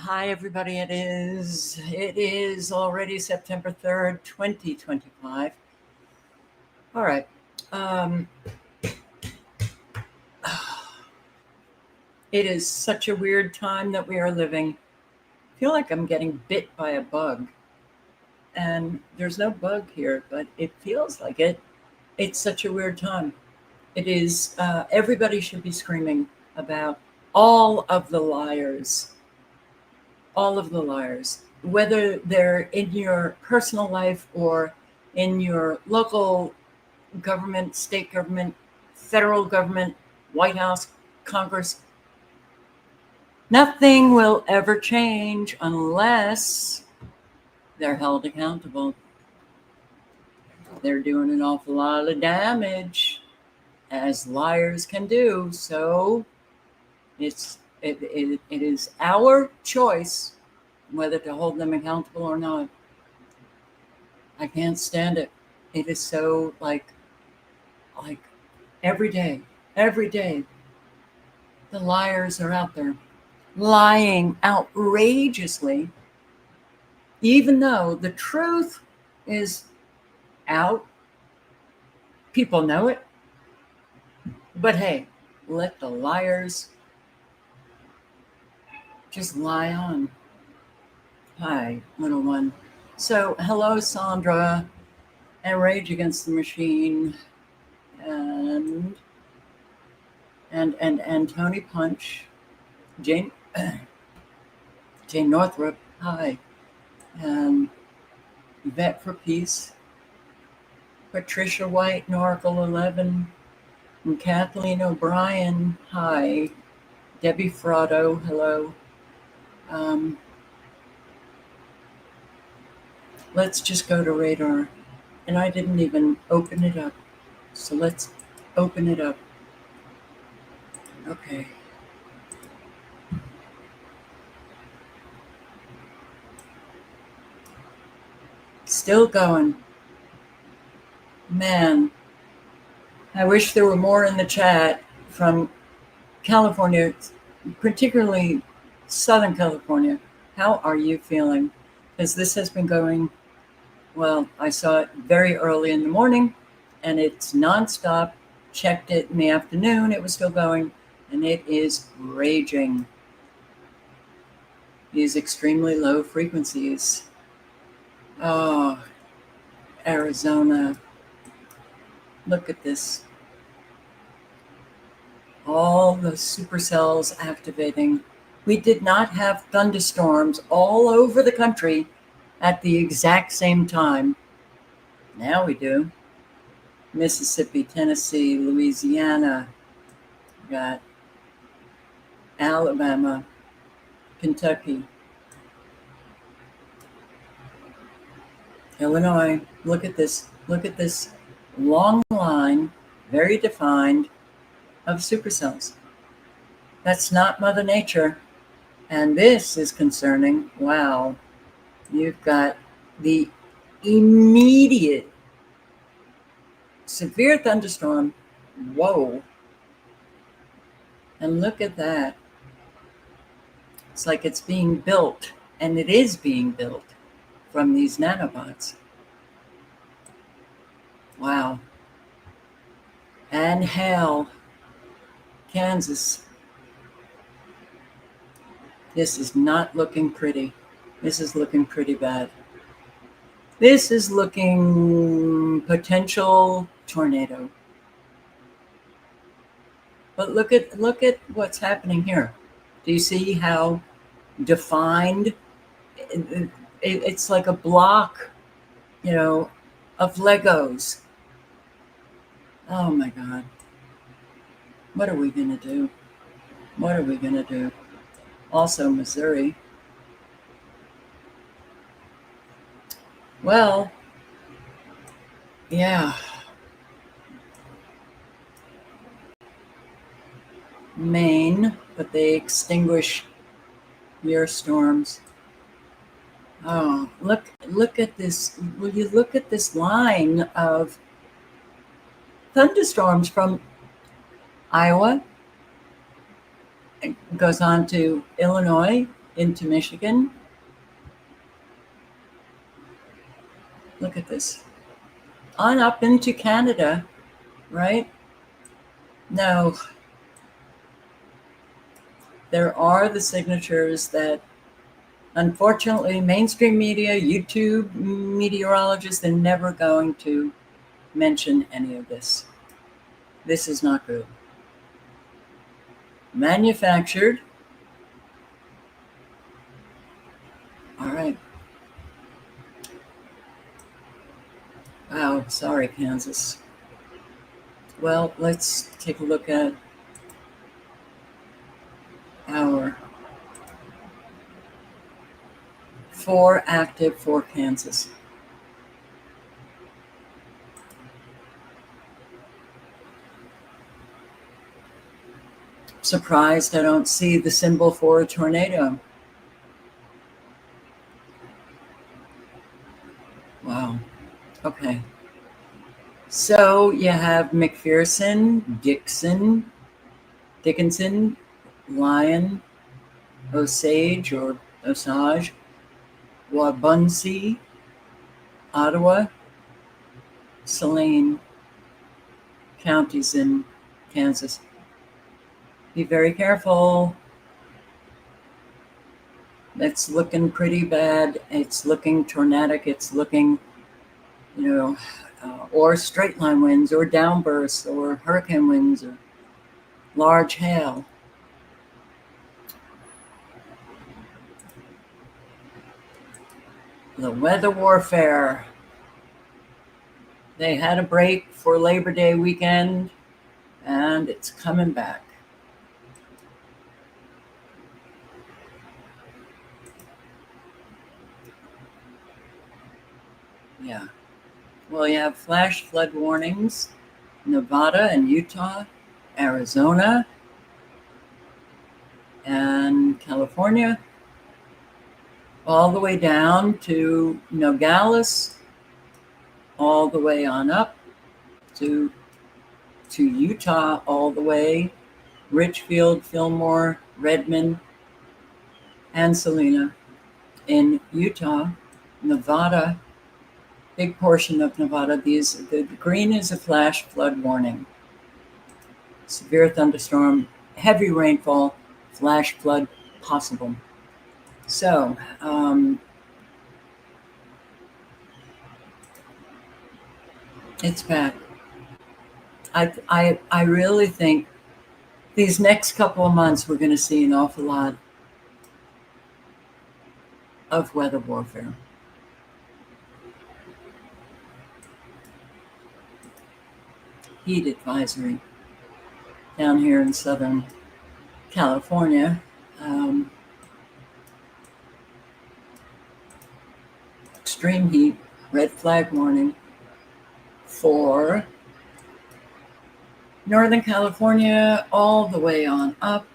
Hi, everybody. It is already September 3rd, 2025. All right. Um, it is such a weird time that we are living. I feel like I'm getting bit by a bug, and there's no bug here, but it feels like it. It's such a weird time. It is, everybody should be screaming about all of the liars, all of the liars, whether they're in your personal life or in your local government, state government, federal government, White House, Congress. Nothing will ever change unless they're held accountable. They're doing an awful lot of damage, as liars can do. So it is our choice whether to hold them accountable or not. I can't stand it. It is so like every day, the liars are out there lying outrageously, even though the truth is out. People know it. But hey, let the liars just lie on. Hi, little one. So, hello, Sandra, and Rage Against the Machine, and and Tony Punch, Jane Jane Northrup. Hi, and Vet for Peace, Patricia White, Oracle 11, and Kathleen O'Brien. Hi, Debbie Frotto. Hello. Um, let's just go to radar. And I didn't even open it up. So let's open it up. Okay. Still going. Man, I wish there were more in the chat from California, particularly Southern California. How are you feeling? Because this has been going, well, I saw it very early in the morning and it's nonstop. Checked it in the afternoon, it was still going, and it is raging. These extremely low frequencies. Oh, Arizona. Look at this. All the supercells activating. We did not have thunderstorms all over the country at the exact same time. Now we do. Mississippi, Tennessee, Louisiana, got Alabama, Kentucky, Illinois. Look at this. Look at this long line, very defined, of supercells. That's not Mother Nature. And this is concerning. Wow. You've got the immediate severe thunderstorm. Whoa. And look at that. It's like it's being built, and it is being built from these nanobots. Wow. And hail. Kansas. This is not looking pretty. This is looking pretty bad. This is looking potential tornado. But look at what's happening here. Do you see how defined? It's like a block, of Legos. Oh my God. What are we gonna do? What are we gonna do? Also, Missouri. Well, yeah. Maine, but they extinguish your storms. Oh, look at this. Will you look at this line of thunderstorms from Iowa? It goes on to Illinois, into Michigan. Look at this. On up into Canada, right? Now, there are the signatures that, unfortunately, mainstream media, YouTube meteorologists, they're never going to mention any of this. This is not good. Manufactured. All right. Wow, sorry, Kansas. Well, let's take a look at our 4 active for Kansas. Surprised I don't see the symbol for a tornado. Wow. Okay. So you have McPherson, Dickinson, Lyon, Osage or Osage, Wabunsee, Ottawa, Saline counties in Kansas. Be very careful. It's looking pretty bad. It's looking tornadic. It's looking, or straight line winds or downbursts or hurricane winds or large hail. The weather warfare. They had a break for Labor Day weekend, and it's coming back. Yeah. Well, you have flash flood warnings, Nevada and Utah, Arizona, and California, all the way down to Nogales, all the way on up to Utah, all the way, Richfield, Fillmore, Redmond, and Salina. In Utah, Nevada, big portion of Nevada, the green is a flash flood warning. Severe thunderstorm, heavy rainfall, flash flood possible. So, it's bad. I really think these next couple of months we're going to see an awful lot of weather warfare. Heat advisory down here in Southern California. Extreme heat, red flag warning for Northern California all the way on up,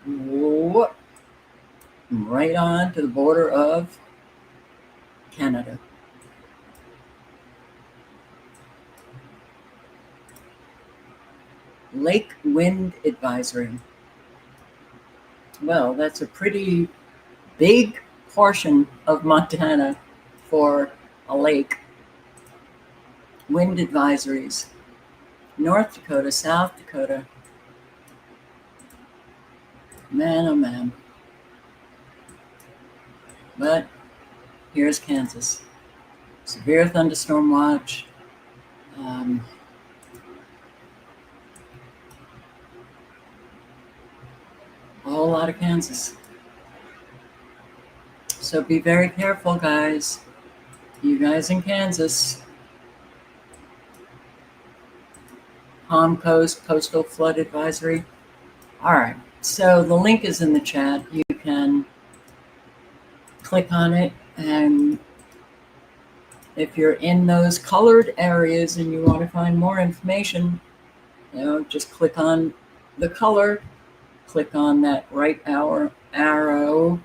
right on to the border of Canada. Lake wind advisory. Well, that's a pretty big portion of Montana for a lake. Wind advisories. North Dakota, South Dakota. Man, oh man. But here's Kansas. Severe thunderstorm watch. A whole lot of Kansas. So be very careful, guys. You guys in Kansas. Palm Coast, coastal flood advisory. All right. So the link is in the chat. You can click on it, and if you're in those colored areas and you want to find more information, just click on the color, click on that right arrow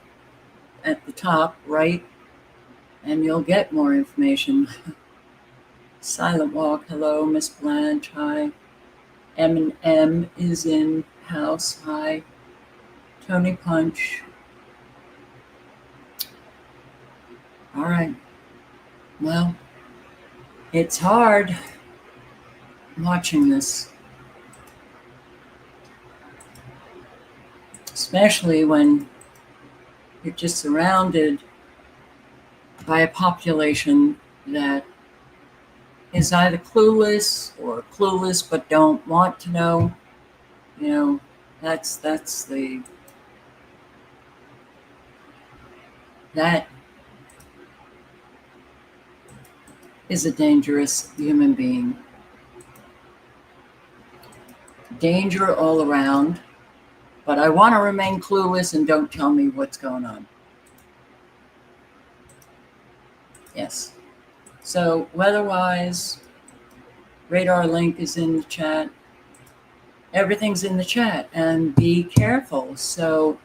at the top right, and you'll get more information. Silent Walk, hello, Miss Blanche, hi. M is in house, hi. Tony Punch. All right. Well, it's hard watching this, especially when you're just surrounded by a population that is either clueless or clueless but don't want to know. You know, that is a dangerous human being. Danger all around, but I want to remain clueless and don't tell me what's going on. Yes. So weather-wise, radar link is in the chat. Everything's in the chat, and be careful. So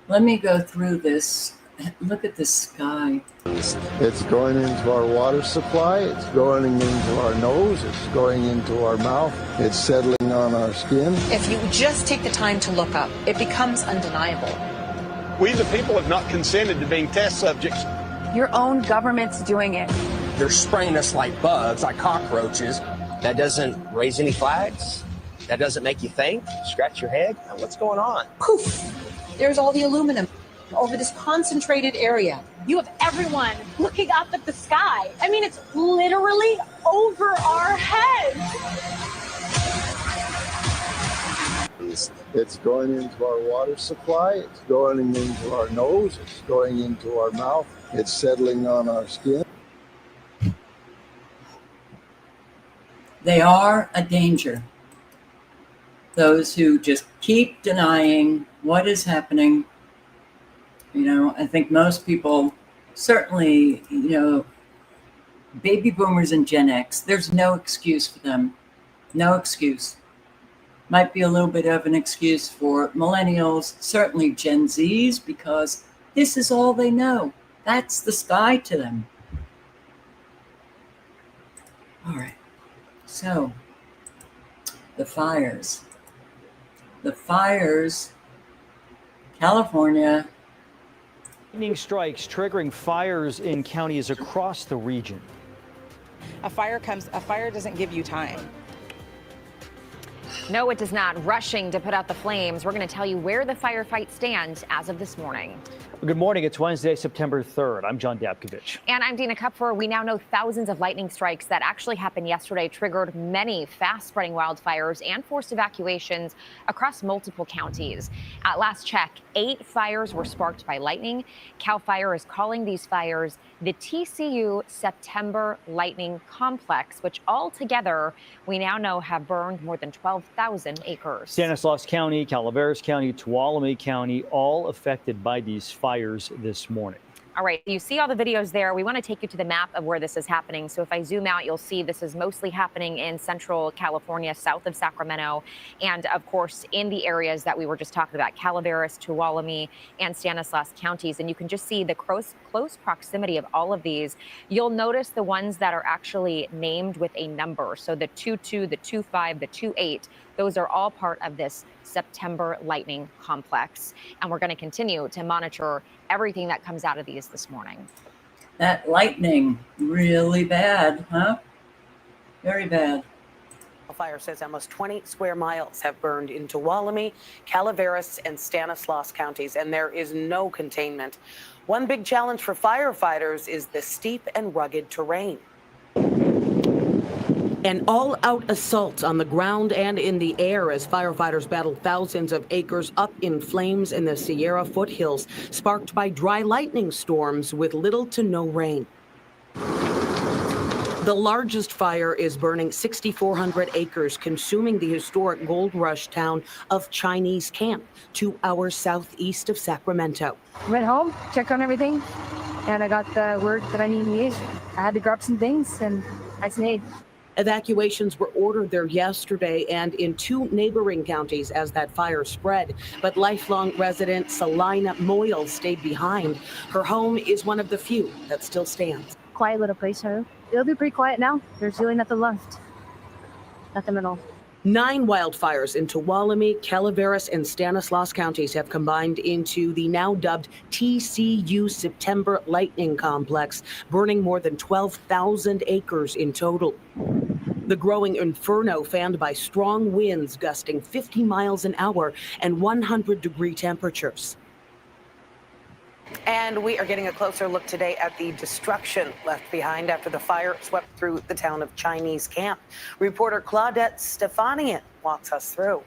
let me go through this. Look at the sky. It's going into our water supply, it's going into our nose, it's going into our mouth, it's settling on our skin. If you just take the time to look up, it becomes undeniable. We the people have not consented to being test subjects. Your own government's doing it. They're spraying us like bugs, like cockroaches. That doesn't raise any flags? That doesn't make you think? Scratch your head? What's going on? Poof! There's all the aluminum over this concentrated area. You have everyone looking up at the sky. I mean, it's literally over our heads. It's going into our water supply, it's going into our nose, it's going into our mouth, it's settling on our skin. They are a danger. Those who just keep denying what is happening. You know, I think most people, certainly, you know, baby boomers and Gen X, there's no excuse for them. No excuse. Might be a little bit of an excuse for millennials, certainly Gen Zs, because this is all they know. That's the sky to them. All right. So, the fires. The fires, California. Lightning strikes triggering fires in counties across the region. A fire doesn't give you time. No, it does not. Rushing to put out the flames. We're going to tell you where the firefight stands as of this morning. Good morning. It's Wednesday, September 3rd. I'm John Dabkovich. And I'm Dina Kupfer. We now know thousands of lightning strikes that actually happened yesterday triggered many fast-spreading wildfires and forced evacuations across multiple counties. At last check, 8 fires were sparked by lightning. CAL FIRE is calling these fires the TCU September Lightning Complex, which altogether we now know have burned more than 12,000 acres. Stanislaus County, Calaveras County, Tuolumne County, all affected by these fires this morning. All right, you see all the videos there. We want to take you to the map of where this is happening. So if I zoom out, you'll see this is mostly happening in central California, south of Sacramento, and of course, in the areas that we were just talking about, Calaveras, Tuolumne, and Stanislaus counties. And you can just see the close proximity of all of these. You'll notice the ones that are actually named with a number. So the 2-2, the 2-5, the 2-8, those are all part of this September lightning complex. And we're going to continue to monitor everything that comes out of these this morning. That lightning, really bad, huh? Very bad. Fire says almost 20 square miles have burned in Tuolumne, Calaveras, and Stanislaus counties, and there is no containment. One big challenge for firefighters is the steep and rugged terrain. An all-out assault on the ground and in the air as firefighters battle thousands of acres up in flames in the Sierra foothills, sparked by dry lightning storms with little to no rain. The largest fire is burning 6,400 acres, consuming the historic gold rush town of Chinese Camp, 2 hours southeast of Sacramento. Went home, checked on everything, and I got the word that I needed. I had to grab some things, and I stayed. Evacuations were ordered there yesterday and in 2 neighboring counties as that fire spread. But lifelong resident Salina Moyle stayed behind. Her home is one of the few that still stands. Quiet little place, huh? It'll be pretty quiet now. There's really nothing left. Nothing at all. 9 wildfires in Tuolumne, Calaveras, and Stanislaus counties have combined into the now dubbed TCU September Lightning Complex, burning more than 12,000 acres in total. The growing inferno fanned by strong winds gusting 50 miles an hour and 100-degree temperatures. And we are getting a closer look today at the destruction left behind after the fire swept through the town of Chinese Camp. Reporter Claudette Stefanian walks us through.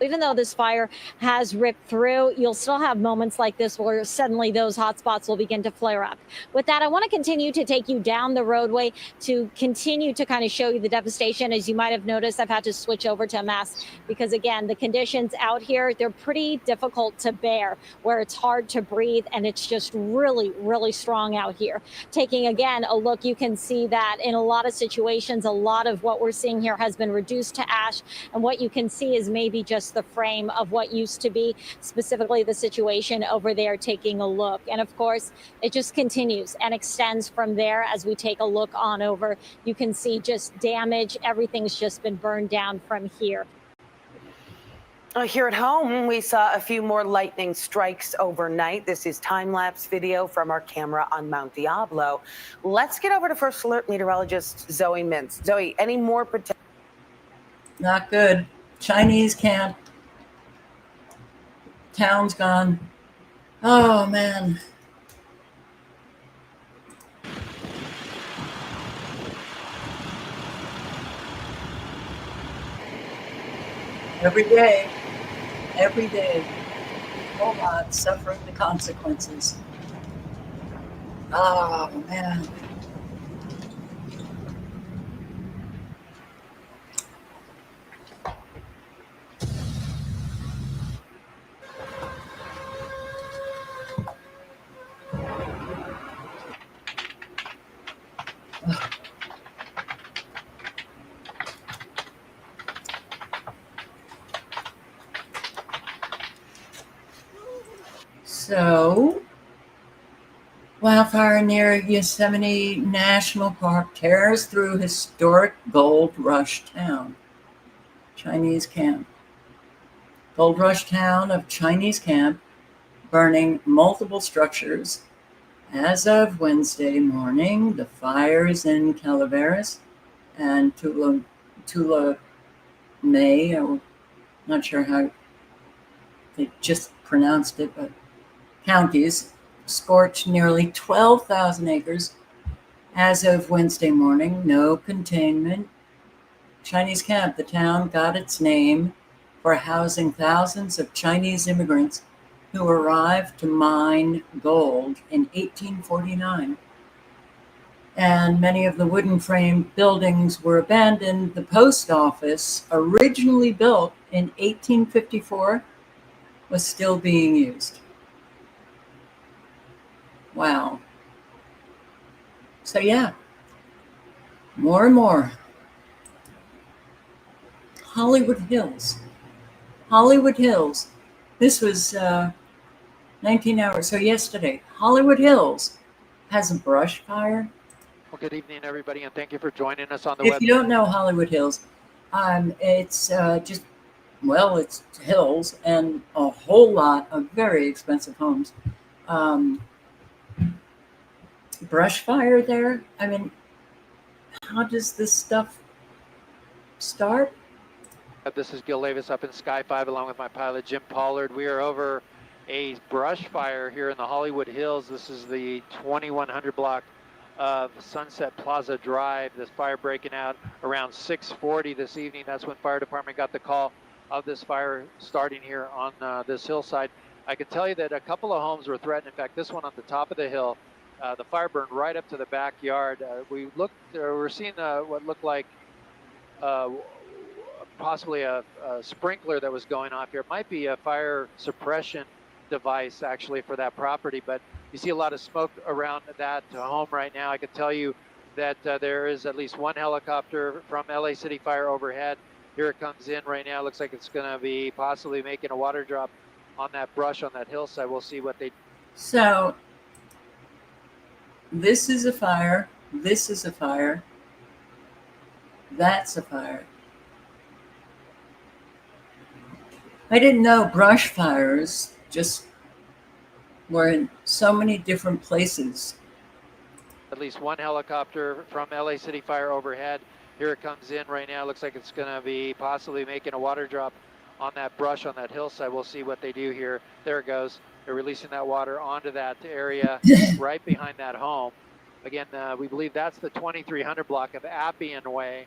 Even though this fire has ripped through, you'll still have moments like this where suddenly those hot spots will begin to flare up. With that, I want to continue to take you down the roadway to continue to kind of show you the devastation. As you might have noticed, I've had to switch over to a mask because, again, the conditions out here, they're pretty difficult to bear, where it's hard to breathe and it's just really, really strong out here. Taking, again, a look, you can see that in a lot of situations, a lot of what we're seeing here has been reduced to ash. And what you can see is maybe just the frame of what used to be, specifically the situation over there. Taking a look, and of course it just continues and extends from there. As we take a look on over, you can see just damage. Everything's just been burned down from here. Here at home, we saw a few more lightning strikes overnight. This is time-lapse video from our camera on Mount Diablo. Let's get over to First Alert meteorologist Zoe Mintz. Zoe, any more potential? Not good. Chinese Camp. Town's gone. Oh, man. Every day, a whole lot suffering the consequences. Oh, man. So, wildfire near Yosemite National Park tears through historic Gold Rush town, Chinese Camp. Gold Rush town of Chinese Camp, burning multiple structures. As of Wednesday morning, the fires in Calaveras and Tuolumne, I'm not sure how they just pronounced it, but counties scorched nearly 12,000 acres. As of Wednesday morning, no containment. Chinese Camp, the town, got its name for housing thousands of Chinese immigrants who arrived to mine gold in 1849. And many of the wooden frame buildings were abandoned. The post office, originally built in 1854, was still being used. Wow. So yeah, more and more. Hollywood Hills. This was 19 hours, so yesterday. Hollywood Hills has a brush fire. Well, good evening, everybody, and thank you for joining us on the web. If you don't know Hollywood Hills, it's it's hills and a whole lot of very expensive homes. Brush fire there. I mean, how does this stuff start? This is Gil Davis up in Sky 5 along with my pilot Jim Pollard. We are over a brush fire here in the Hollywood Hills. This is the 2100 block of Sunset Plaza Drive. This fire breaking out around 6:40 this evening. That's when fire department got the call of this fire starting here on this hillside. I can tell you that a couple of homes were threatened. In fact, this one on the top of the hill, the fire burned right up to the backyard. We're seeing what looked like possibly a sprinkler that was going off here. It might be a fire suppression device actually for that property, but you see a lot of smoke around that home right now. I can tell you that there is at least one helicopter from LA City Fire overhead. Here it comes in right now. Looks like it's going to be possibly making a water drop on that brush on that hillside. We'll see what they. So this is a fire. This is a fire. That's a fire. I didn't know brush fires just were in so many different places. At least one helicopter from LA City Fire overhead. Here it comes in right now. Looks like it's going to be possibly making a water drop on that brush on that hillside. We'll see what they do here. There it goes. They're releasing that water onto that area right behind that home. Again, we believe that's the 2300 block of Appian Way.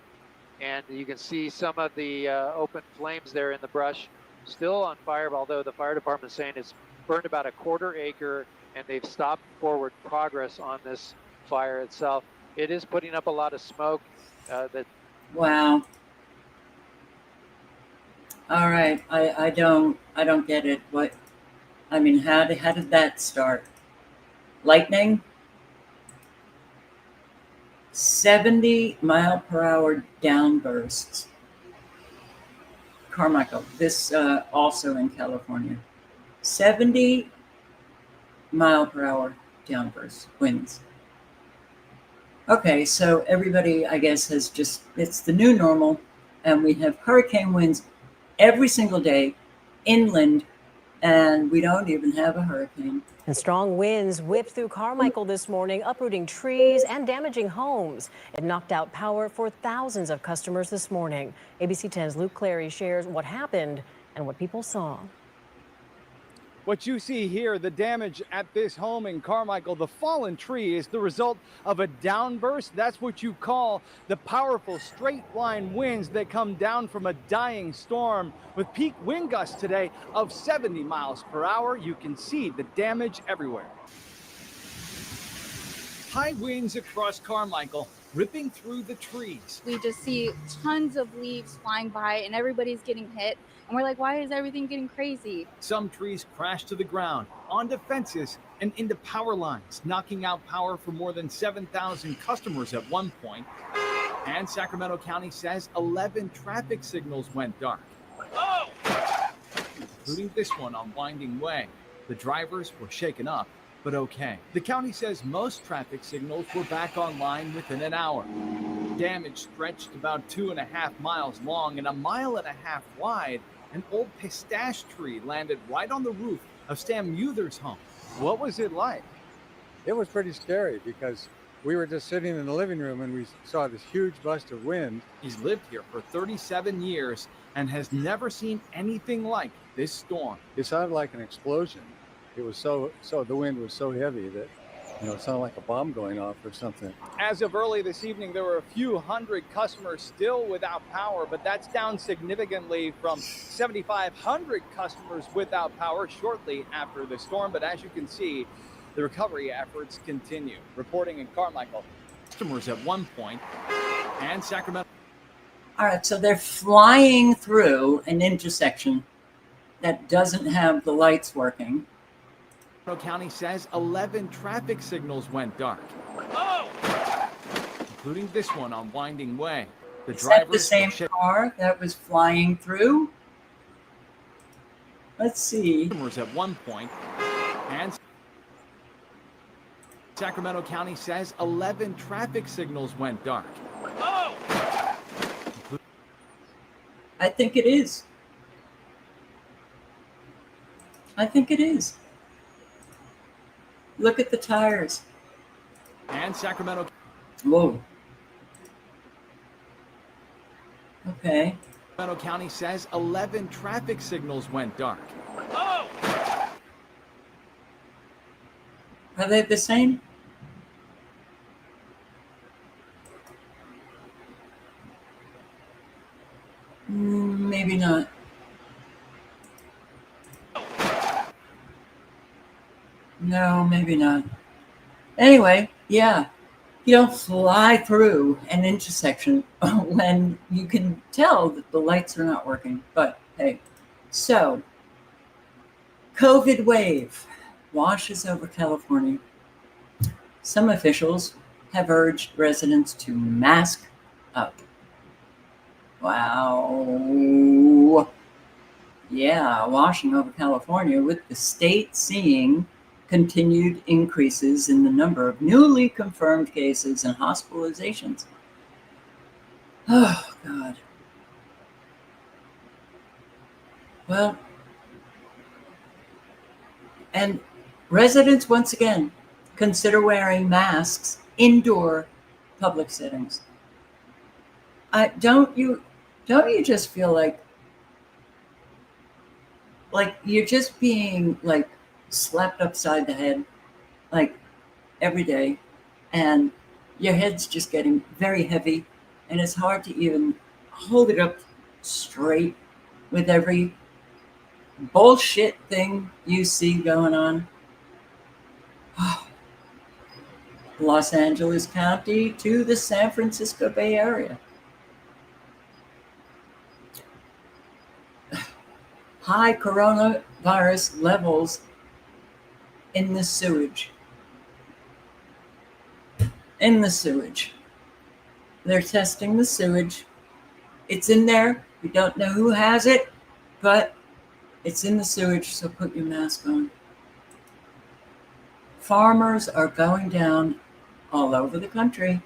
And you can see some of the open flames there in the brush still on fire, although the fire department is saying it's burned about a quarter acre and they've stopped forward progress on this fire itself. It is putting up a lot of smoke. Wow. All right, I don't get it. What? I mean, how did that start? Lightning? 70-mile-per-hour downbursts. Carmichael, this also in California. 70-mile-per-hour downbursts, winds. Okay, so everybody, I guess, has just, it's the new normal, and we have hurricane winds every single day inland, and we don't even have a hurricane. And strong winds whipped through Carmichael this morning, uprooting trees and damaging homes. It knocked out power for thousands of customers this morning. ABC 10's Luke Clary shares what happened and what people saw. What you see here, the damage at this home in Carmichael, the fallen tree is the result of a downburst. That's what you call the powerful straight line winds that come down from a dying storm. With peak wind gusts today of 70 miles per hour, you can see the damage everywhere. High winds across Carmichael, ripping through the trees. We just see tons of leaves flying by and everybody's getting hit. And we're like, why is everything getting crazy? Some trees crashed to the ground, onto fences, and into power lines, knocking out power for more than 7,000 customers at one point. And Sacramento County says 11 traffic signals went dark, including this one on Winding Way. The drivers were shaken up, but okay. The county says most traffic signals were back online within an hour. Damage stretched about 2.5 miles long and 1.5 miles wide. An old pistache tree landed right on the roof of Stan Muther's home. What was it like? It was pretty scary because we were just sitting in the living room and we saw this huge gust of wind. He's lived here for 37 years and has never seen anything like this storm. It sounded like an explosion. It was so the wind was so heavy that, it sounded like a bomb going off or something. As of early this evening, there were a few hundred customers still without power, but that's down significantly from 7,500 customers without power shortly after the storm. But as you can see, the recovery efforts continue. Reporting in Carmichael, customers at one point, and Sacramento. All right, so they're flying through an intersection that doesn't have the lights working. County says 11 traffic signals went dark, including this one on Winding Way. Is that the same car that was flying through? Let's see. At one point, and Sacramento County says 11 traffic signals went dark. I think it is. I think it is. Look at the tires. And Sacramento. Whoa. Okay. Sacramento County says 11 traffic signals went dark. Are they the same? Maybe not. No, maybe not. Anyway, yeah, you don't fly through an intersection when you can tell that the lights are not working. But hey, so COVID wave washes over California. Some officials have urged residents to mask up. Wow. Yeah, washing over California, with the state seeing continued increases in the number of newly confirmed cases and hospitalizations. Oh, God. Well, And residents, once again, consider wearing masks indoor public settings. Don't you just feel like you're just being like slapped upside the head like every day, and your head's just getting very heavy, and it's hard to even hold it up straight with every bullshit thing you see going on. Los Angeles County to the San Francisco Bay Area. High coronavirus levels in the sewage. In the sewage. They're testing the sewage. It's in there. We don't know who has it, but it's in the sewage, so put your mask on. Farmers are going down all over the country.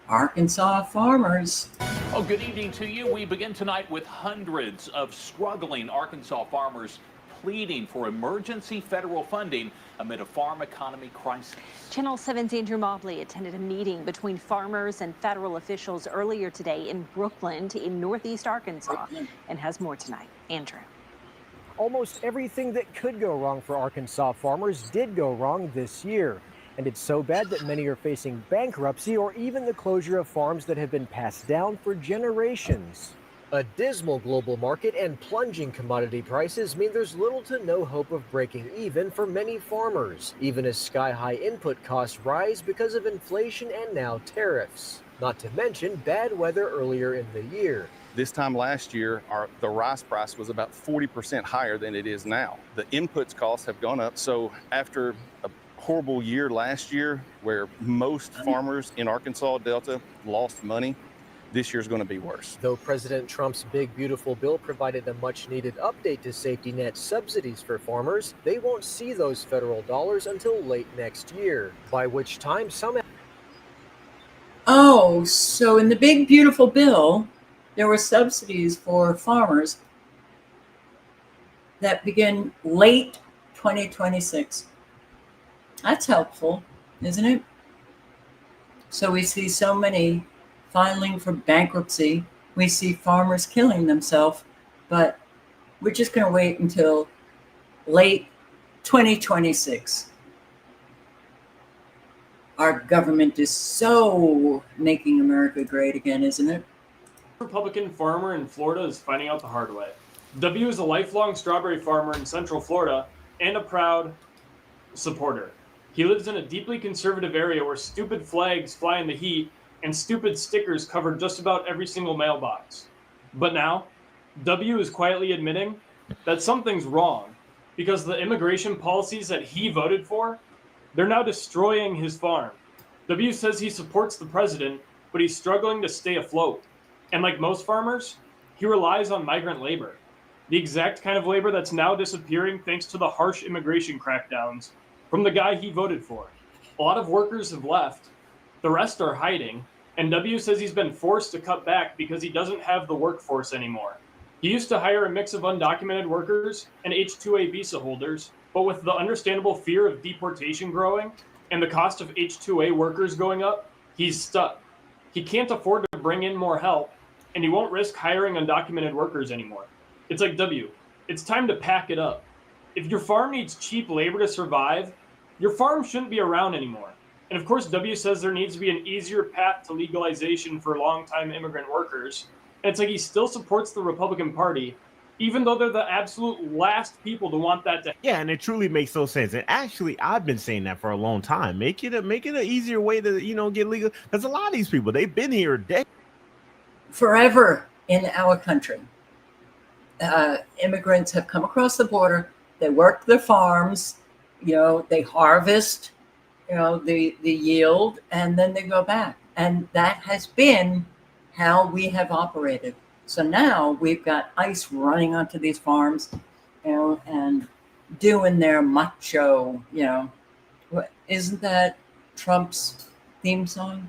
Arkansas farmers. Oh, good evening to you. We begin tonight with hundreds of struggling Arkansas farmers pleading for emergency federal funding amid a farm economy crisis. Channel 7's Andrew Mobley attended a meeting between farmers and federal officials earlier today in Brookland in northeast Arkansas and has more tonight. Andrew. Almost everything that could go wrong for Arkansas farmers did go wrong this year. And it's so bad that many are facing bankruptcy or even the closure of farms that have been passed down for generations. A dismal global market and plunging commodity prices mean there's little to no hope of breaking even for many farmers, even as sky-high input costs rise because of inflation and now tariffs. Not to mention bad weather earlier in the year. This time last year, the rice price was about 40% higher than it is now. The inputs costs have gone up, so after a horrible year last year where most farmers in Arkansas Delta lost money, this year's going to be worse. Though President Trump's big beautiful bill provided a much needed update to safety net subsidies for farmers, they won't see those federal dollars until late next year, by which time some... Oh, so in the big beautiful bill, there were subsidies for farmers that begin late 2026. That's helpful, isn't it? So we see so many filing for bankruptcy. We see farmers killing themselves, but we're just going to wait until late 2026. Our government is so making America great again, isn't it? Republican farmer in Florida is finding out the hard way. W is a lifelong strawberry farmer in Central Florida and a proud supporter. He lives in a deeply conservative area where stupid flags fly in the heat and stupid stickers cover just about every single mailbox. But now, W is quietly admitting that something's wrong because the immigration policies that he voted for, they're now destroying his farm. W says he supports the president, but he's struggling to stay afloat. And like most farmers, he relies on migrant labor, the exact kind of labor that's now disappearing thanks to the harsh immigration crackdowns from the guy he voted for. A lot of workers have left, the rest are hiding, and W says he's been forced to cut back because he doesn't have the workforce anymore. He used to hire a mix of undocumented workers and H-2A visa holders, but with the understandable fear of deportation growing and the cost of H-2A workers going up, he's stuck. He can't afford to bring in more help, and he won't risk hiring undocumented workers anymore. It's like, W, it's time to pack it up. If your farm needs cheap labor to survive, your farm shouldn't be around anymore. And of course, W says there needs to be an easier path to legalization for longtime immigrant workers. And it's like he still supports the Republican Party, even though they're the absolute last people to want that to happen. Yeah, and it truly makes no sense. And actually, I've been saying that for a long time. Make it an easier way to, get legal. Because a lot of these people, they've been here forever in our country. Immigrants have come across the border. They work their farms, they harvest, the yield, and then they go back. And that has been how we have operated. So now we've got ICE running onto these farms, and doing their macho, Isn't that Trump's theme song?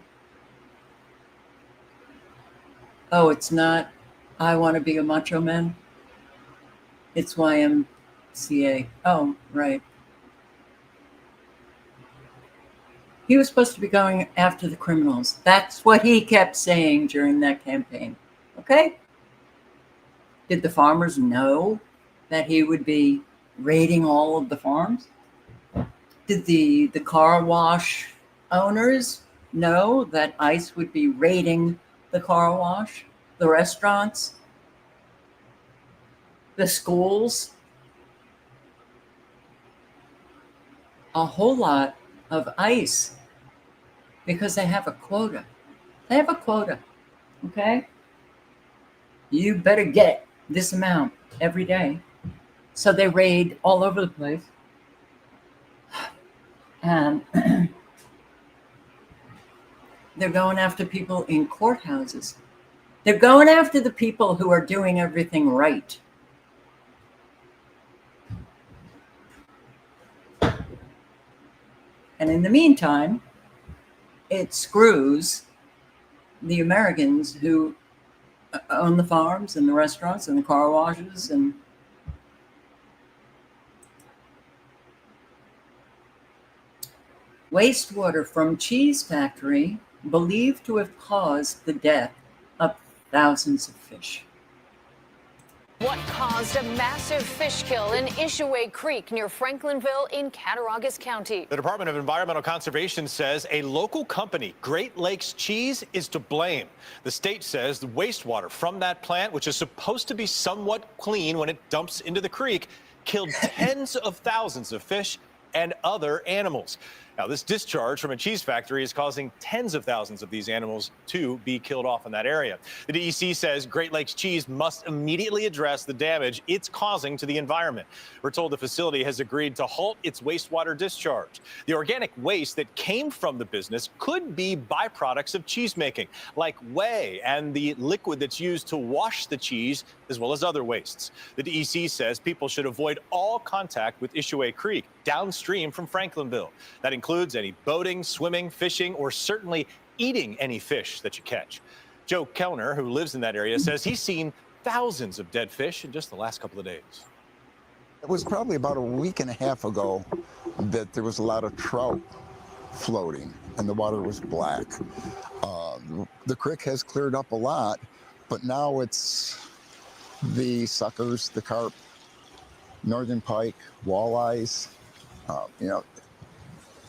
Oh, it's not I Want to Be a Macho Man? It's YMCA. Oh, right. He was supposed to be going after the criminals. That's what he kept saying during that campaign. Okay? Did the farmers know that he would be raiding all of the farms? Did the car wash owners know that ICE would be raiding the car wash, the restaurants, the schools? A whole lot of ICE, because they have a quota. They have a quota, okay? You better get this amount every day. So they raid all over the place. And they're going after people in courthouses. They're going after the people who are doing everything right. And in the meantime, it screws the Americans who own the farms and the restaurants and the car washes and wastewater from cheese factory believed to have caused the death of thousands of fish. What caused a massive fish kill in Ishaway Creek near Franklinville in Cattaraugus County? The Department of Environmental Conservation says a local company, Great Lakes Cheese, is to blame. The state says the wastewater from that plant, which is supposed to be somewhat clean when it dumps into the creek, killed tens of thousands of fish and other animals. Now, this discharge from a cheese factory is causing tens of thousands of these animals to be killed off in that area. The DEC says Great Lakes Cheese must immediately address the damage it's causing to the environment. We're told the facility has agreed to halt its wastewater discharge. The organic waste that came from the business could be byproducts of cheese making, like whey and the liquid that's used to wash the cheese, as well as other wastes. The DEC says people should avoid all contact with Ishaway Creek downstream from Franklinville. That includes any boating, swimming, fishing, or certainly eating any fish that you catch. Joe Kellner, who lives in that area, says he's seen thousands of dead fish in just the last couple of days. It was probably about a week and a half ago that there was a lot of trout floating and the water was black. The creek has cleared up a lot, but now it's the suckers, the carp, northern pike, walleyes,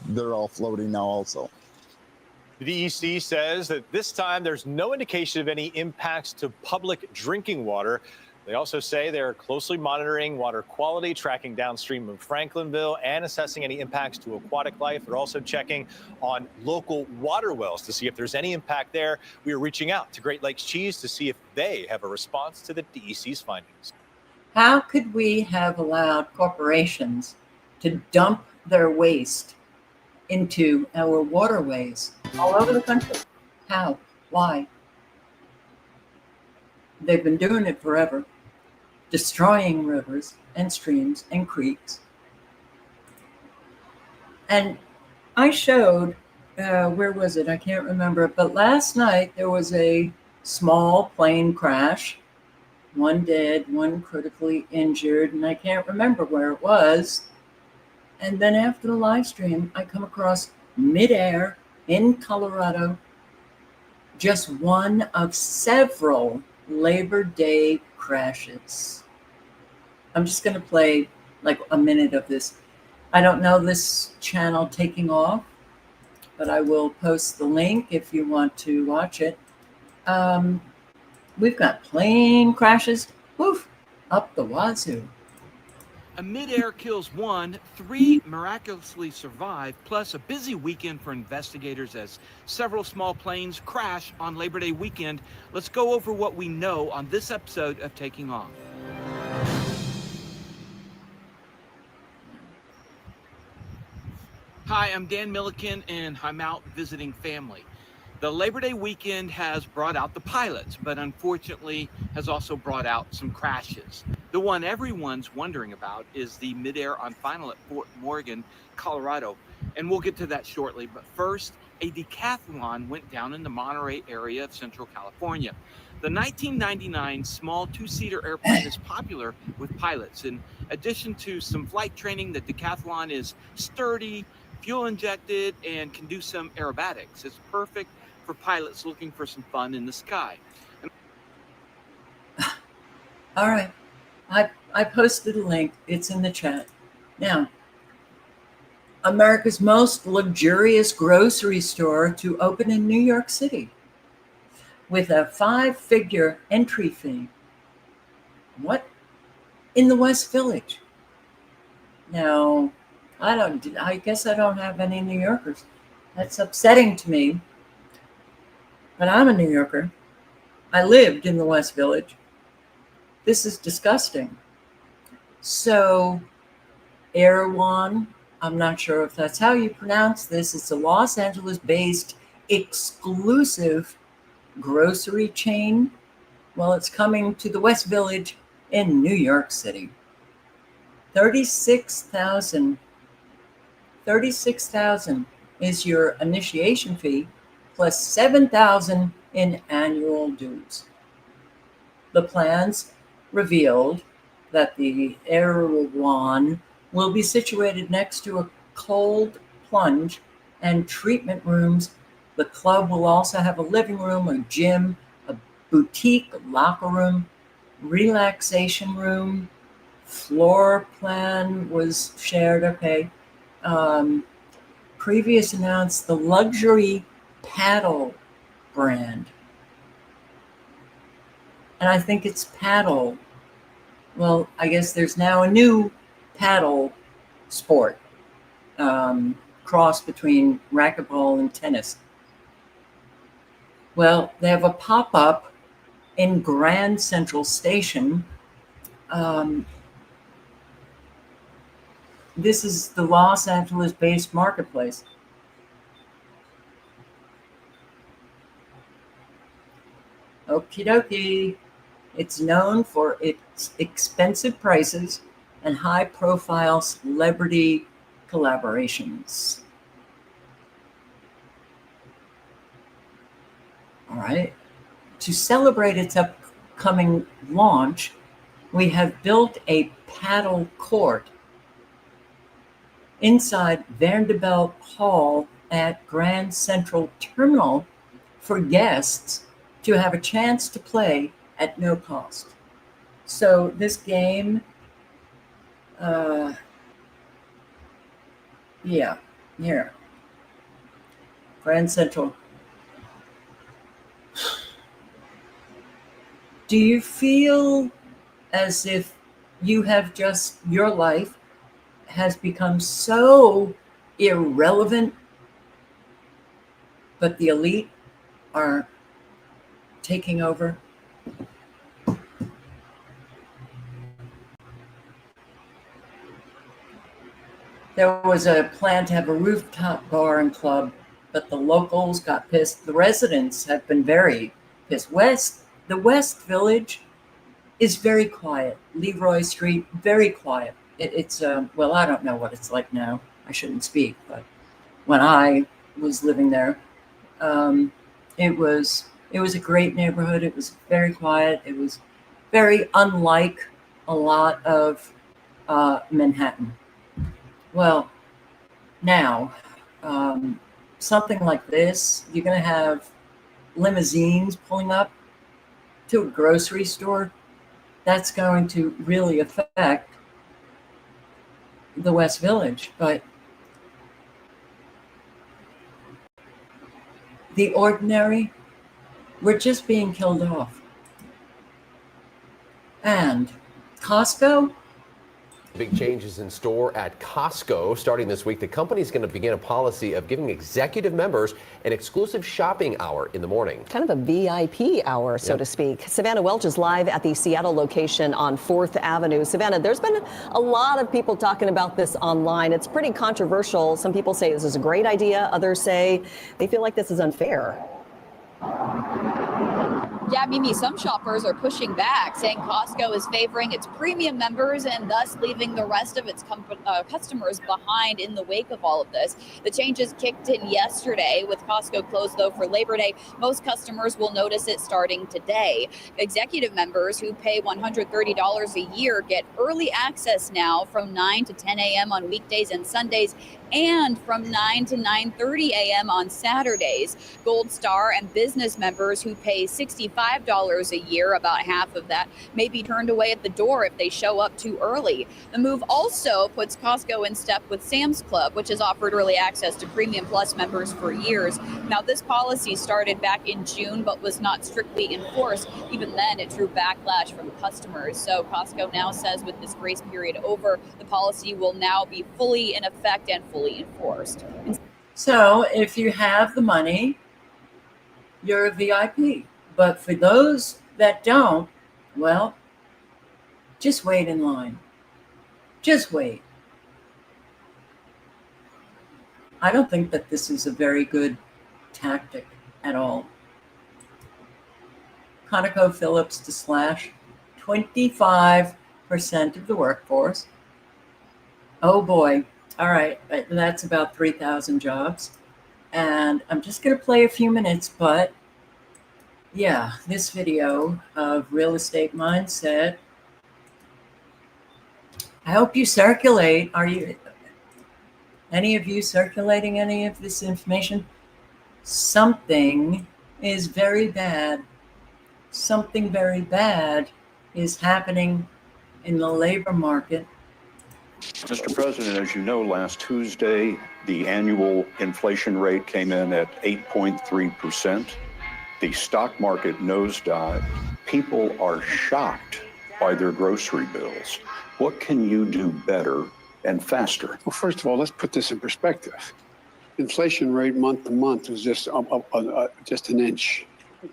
they're all floating now also. The DEC says that this time there's no indication of any impacts to public drinking water. They also say they're closely monitoring water quality, tracking downstream of Franklinville, and assessing any impacts to aquatic life. They're also checking on local water wells to see if there's any impact there. We are reaching out to Great Lakes Cheese to see if they have a response to the DEC's findings. How could we have allowed corporations to dump their waste into our waterways all over the country? How? Why? They've been doing it forever, destroying rivers and streams and creeks. And I showed, where was it? I can't remember. But last night there was a small plane crash. One dead, one critically injured, and I can't remember where it was. And then after the live stream, I come across midair in Colorado, just one of several Labor Day crashes. I'm just going to play like a minute of this. I don't know this channel taking off, but I will post the link if you want to watch it. We've got plane crashes, woof, up the wazoo. A mid-air kills one, 3 miraculously survive, plus a busy weekend for investigators as several small planes crash on Labor Day weekend. Let's go over what we know on this episode of Taking Off. Hi, I'm Dan Milliken, and I'm out visiting family. The Labor Day weekend has brought out the pilots, but unfortunately has also brought out some crashes. The one everyone's wondering about is the midair on final at Fort Morgan, Colorado, and we'll get to that shortly. But first, a decathlon went down in the Monterey area of Central California. The 1999 small two-seater airplane is popular with pilots. In addition to some flight training, the decathlon is sturdy, fuel injected, and can do some aerobatics. It's perfect for pilots looking for some fun in the sky. All right. I posted a link. It's in the chat. Now, America's most luxurious grocery store to open in New York City with a 5-figure entry fee. What? In the West Village. Now, I guess I don't have any New Yorkers. That's upsetting to me. But I'm a New Yorker. I lived in the West Village. This is disgusting. So, Erewhon, I'm not sure if that's how you pronounce this. It's a Los Angeles-based exclusive grocery chain. Well, it's coming to the West Village in New York City. $36,000 is your initiation fee plus $7,000 in annual dues. The plans revealed that the Erewhon will be situated next to a cold plunge and treatment rooms. The club will also have a living room, a gym, a boutique locker room, relaxation room. Floor plan was shared. Okay. Previous announced the luxury paddle brand. And I think it's paddle. Well, I guess there's now a new paddle sport, cross between racquetball and tennis. Well, they have a pop-up in Grand Central Station. This is the Los Angeles-based marketplace. Okie dokie. It's known for its expensive prices and high-profile celebrity collaborations. All right. To celebrate its upcoming launch, we have built a paddle court inside Vanderbilt Hall at Grand Central Terminal for guests to have a chance to play at no cost. So this game, here, Grand Central. Do you feel as if you have just, your life has become so irrelevant, but the elite are taking over? There was a plan to have a rooftop bar and club, but the locals got pissed. The residents have been very pissed. The West Village is very quiet. Leroy Street, very quiet. It's well, I don't know what it's like now. I shouldn't speak, but when I was living there, it was a great neighborhood. It was very quiet. It was very unlike a lot of Manhattan. Well, now, something like this, you're going to have limousines pulling up to a grocery store. That's going to really affect the West Village. But the ordinary, we're just being killed off. And Costco? Big changes in store at Costco. Starting this week, the company is going to begin a policy of giving executive members an exclusive shopping hour in the morning. Kind of a VIP hour, so to speak. Savannah Welch is live at the Seattle location on 4th Avenue. Savannah, there's been a lot of people talking about this online. It's pretty controversial. Some people say this is a great idea. Others say they feel like this is unfair. Yeah, Mimi, some shoppers are pushing back, saying Costco is favoring its premium members and thus leaving the rest of its customers behind in the wake of all of this. The changes kicked in yesterday with Costco closed, though, for Labor Day. Most customers will notice it starting today. Executive members who pay $130 a year get early access now from 9 to 10 a.m. on weekdays and Sundays, and from 9 to 9:30 a.m. on Saturdays. Gold Star and business members who pay $65 a year, about half of that, may be turned away at the door if they show up too early. The move also puts Costco in step with Sam's Club, which has offered early access to Premium Plus members for years. Now, this policy started back in June, but was not strictly enforced. Even then, it drew backlash from customers. So Costco now says with this grace period over, the policy will now be fully in effect and fully enforced. So if you have the money, you're a VIP. But for those that don't, well, just wait in line. Just wait. I don't think that this is a very good tactic at all. ConocoPhillips to slash 25% of the workforce. Oh boy. All right. That's about 3,000 jobs. And I'm just going to play a few minutes, but yeah, this video of real estate mindset. I hope you circulate. Are you, any of you circulating any of this information? Something is very bad. Something very bad is happening in the labor market. Mr. President, as you know, last Tuesday, the annual inflation rate came in at 8.3%. The stock market nosedived. People are shocked by their grocery bills. What can you do better and faster? Well, first of all, let's put this in perspective. Inflation rate month to month was just an inch.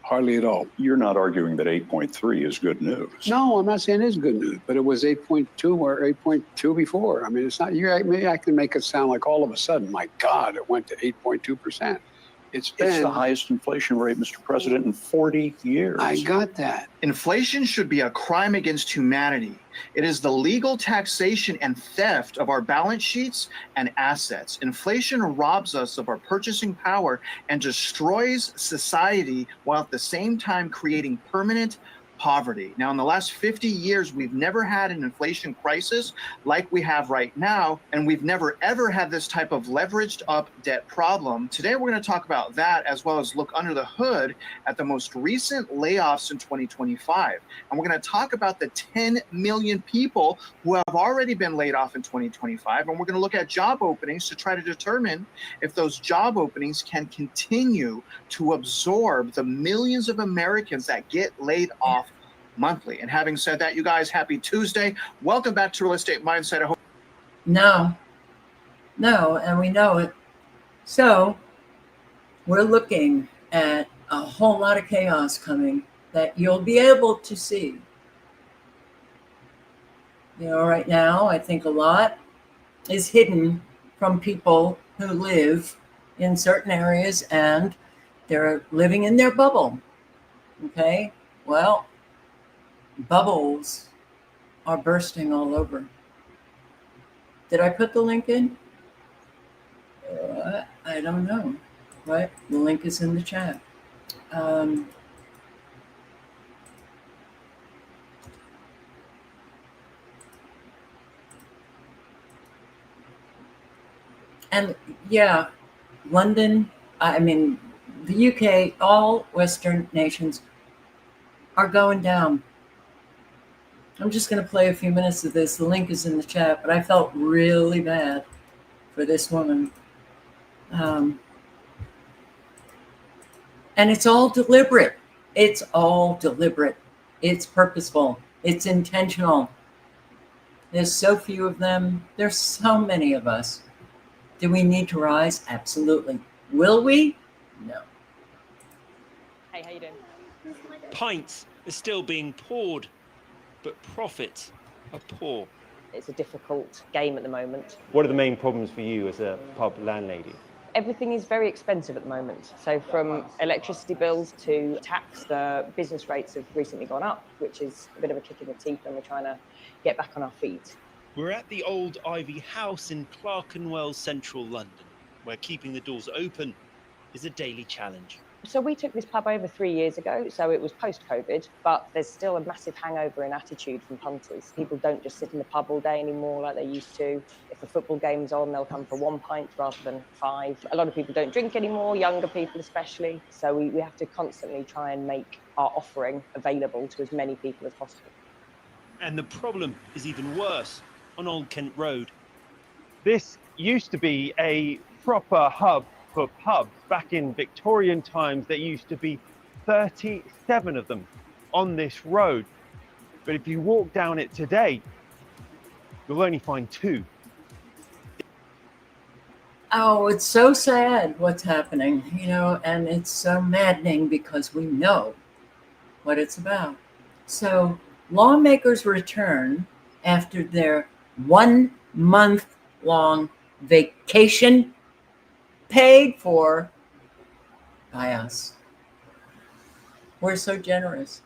Hardly at all. You're not arguing that 8.3 is good news. No, I'm not saying it is good news, but it was 8.2 or 8.2 before. I mean, it's not, maybe I can make it sound like all of a sudden, my God, it went to 8.2%. It's the highest inflation rate, Mr. President, in 40 years. I got that. Inflation should be a crime against humanity. It is the legal taxation and theft of our balance sheets and assets. Inflation robs us of our purchasing power and destroys society while at the same time creating permanent poverty. Now, in the last 50 years, we've never had an inflation crisis like we have right now, and we've never, ever had this type of leveraged up debt problem. Today, we're going to talk about that as well as look under the hood at the most recent layoffs in 2025. And we're going to talk about the 10 million people who have already been laid off in 2025. And we're going to look at job openings to try to determine if those job openings can continue to absorb the millions of Americans that get laid off monthly. And having said that, you guys, happy Tuesday. Welcome back to Real Estate Mindset. I hope. No, and we know it. So we're looking at a whole lot of chaos coming that you'll be able to see. You know, right now, I think a lot is hidden from people who live in certain areas and they're living in their bubble. Okay, well, bubbles are bursting all over. Did I put the link in? I don't know. Right? The link is in the chat. And yeah, London, I mean, the UK, all Western nations are going down. I'm just going to play a few minutes of this. The link is in the chat, but I felt really bad for this woman. And it's all deliberate. It's all deliberate. It's purposeful. It's intentional. There's so few of them. There's so many of us. Do we need to rise? Absolutely. Will we? No. Hey, how you doing? Pints are still being poured, but profits are poor. It's a difficult game at the moment. What are the main problems for you as a pub landlady? Everything is very expensive at the moment. So from electricity bills to tax, the business rates have recently gone up, which is a bit of a kick in the teeth when we're trying to get back on our feet. We're at the old Ivy House in Clerkenwell, central London, where keeping the doors open is a daily challenge. So we took this pub over 3 years ago, so it was post-COVID, but there's still a massive hangover in attitude from punters. People don't just sit in the pub all day anymore like they used to. If the football game's on, they'll come for 1 pint rather than 5. A lot of people don't drink anymore, younger people especially, so we have to constantly try and make our offering available to as many people as possible. And the problem is even worse on Old Kent Road. This used to be a proper hub for pubs. Back in Victorian times, there used to be 37 of them on this road. But if you walk down it today, you'll only find 2. Oh, it's so sad what's happening, and it's so maddening because we know what it's about. So lawmakers return after their 1 month long vacation paid for by us. We're so generous.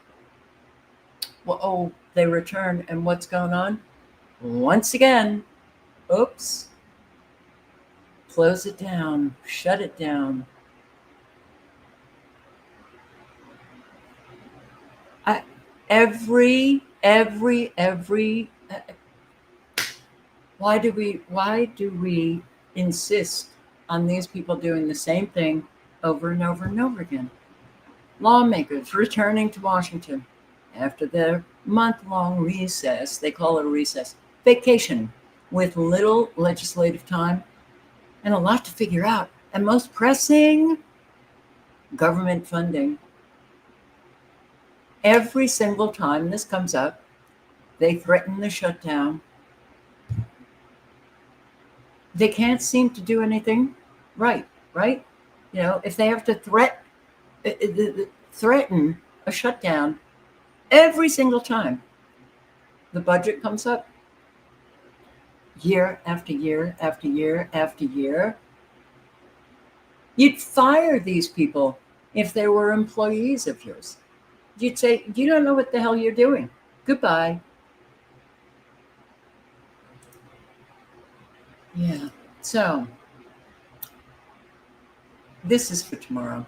Well, they return, and what's going on? Once again, oops, close it down, shut it down. Why do we insist on these people doing the same thing over and over and over again? Lawmakers returning to Washington after their month-long recess, they call it a recess, vacation, with little legislative time and a lot to figure out. And most pressing, government funding. Every single time this comes up, they threaten the shutdown. They can't seem to do anything right? If they have to threaten a shutdown every single time the budget comes up, year after year after year after year, you'd fire these people if they were employees of yours. You'd say, you don't know what the hell you're doing. Goodbye. Yeah. So this is for tomorrow.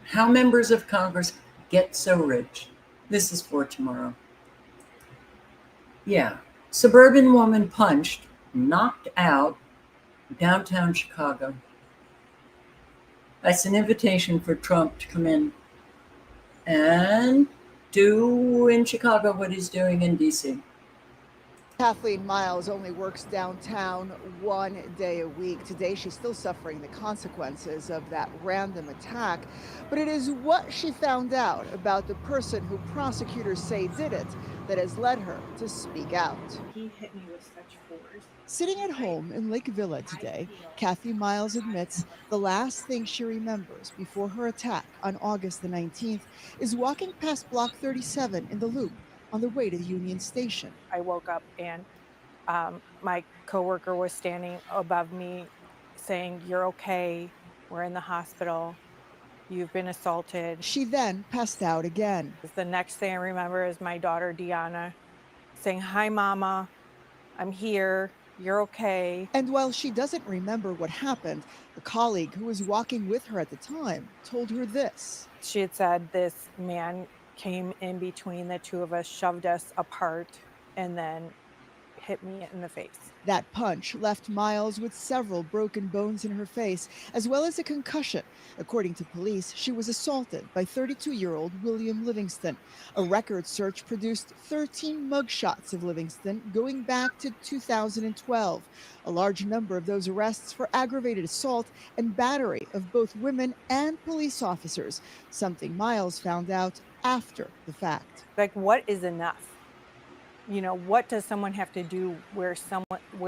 How members of Congress get so rich. This is for tomorrow. Yeah. Suburban woman punched, knocked out, downtown Chicago. That's an invitation for Trump to come in and do in Chicago what he's doing in D.C. Kathleen Miles only works downtown 1 day a week. Today, she's still suffering the consequences of that random attack. But it is what she found out about the person who prosecutors say did it that has led her to speak out. He hit me with such force. Sitting at home in Lake Villa today, Kathy Miles admits the last thing she remembers before her attack on August the 19th is walking past Block 37 in the Loop on the way to the Union Station. I woke up and my coworker was standing above me saying, "You're okay, we're in the hospital, you've been assaulted." She then passed out again. The next thing I remember is my daughter Deanna saying, "Hi mama, I'm here, you're okay." And while she doesn't remember what happened, a colleague who was walking with her at the time told her this. She had said this man came in between the two of us, shoved us apart, and then hit me in the face. That punch left Miles with several broken bones in her face, as well as a concussion. According to police, she was assaulted by 32-year-old William Livingston. A record search produced 13 mugshots of Livingston going back to 2012. A large number of those arrests for aggravated assault and battery of both women and police officers, something Miles found out after the fact. Like, what is enough? What does someone have to do where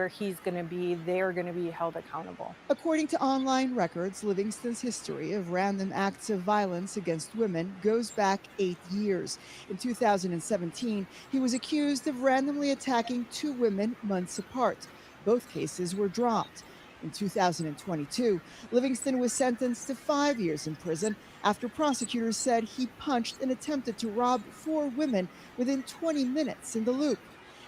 he's going to be, they're going to be held accountable? According to online records, Livingston's history of random acts of violence against women goes back 8 years. In 2017, he was accused of randomly attacking 2 women months apart. Both cases were dropped. In 2022, Livingston was sentenced to 5 years in prison after prosecutors said he punched and attempted to rob 4 women within 20 minutes in the Loop.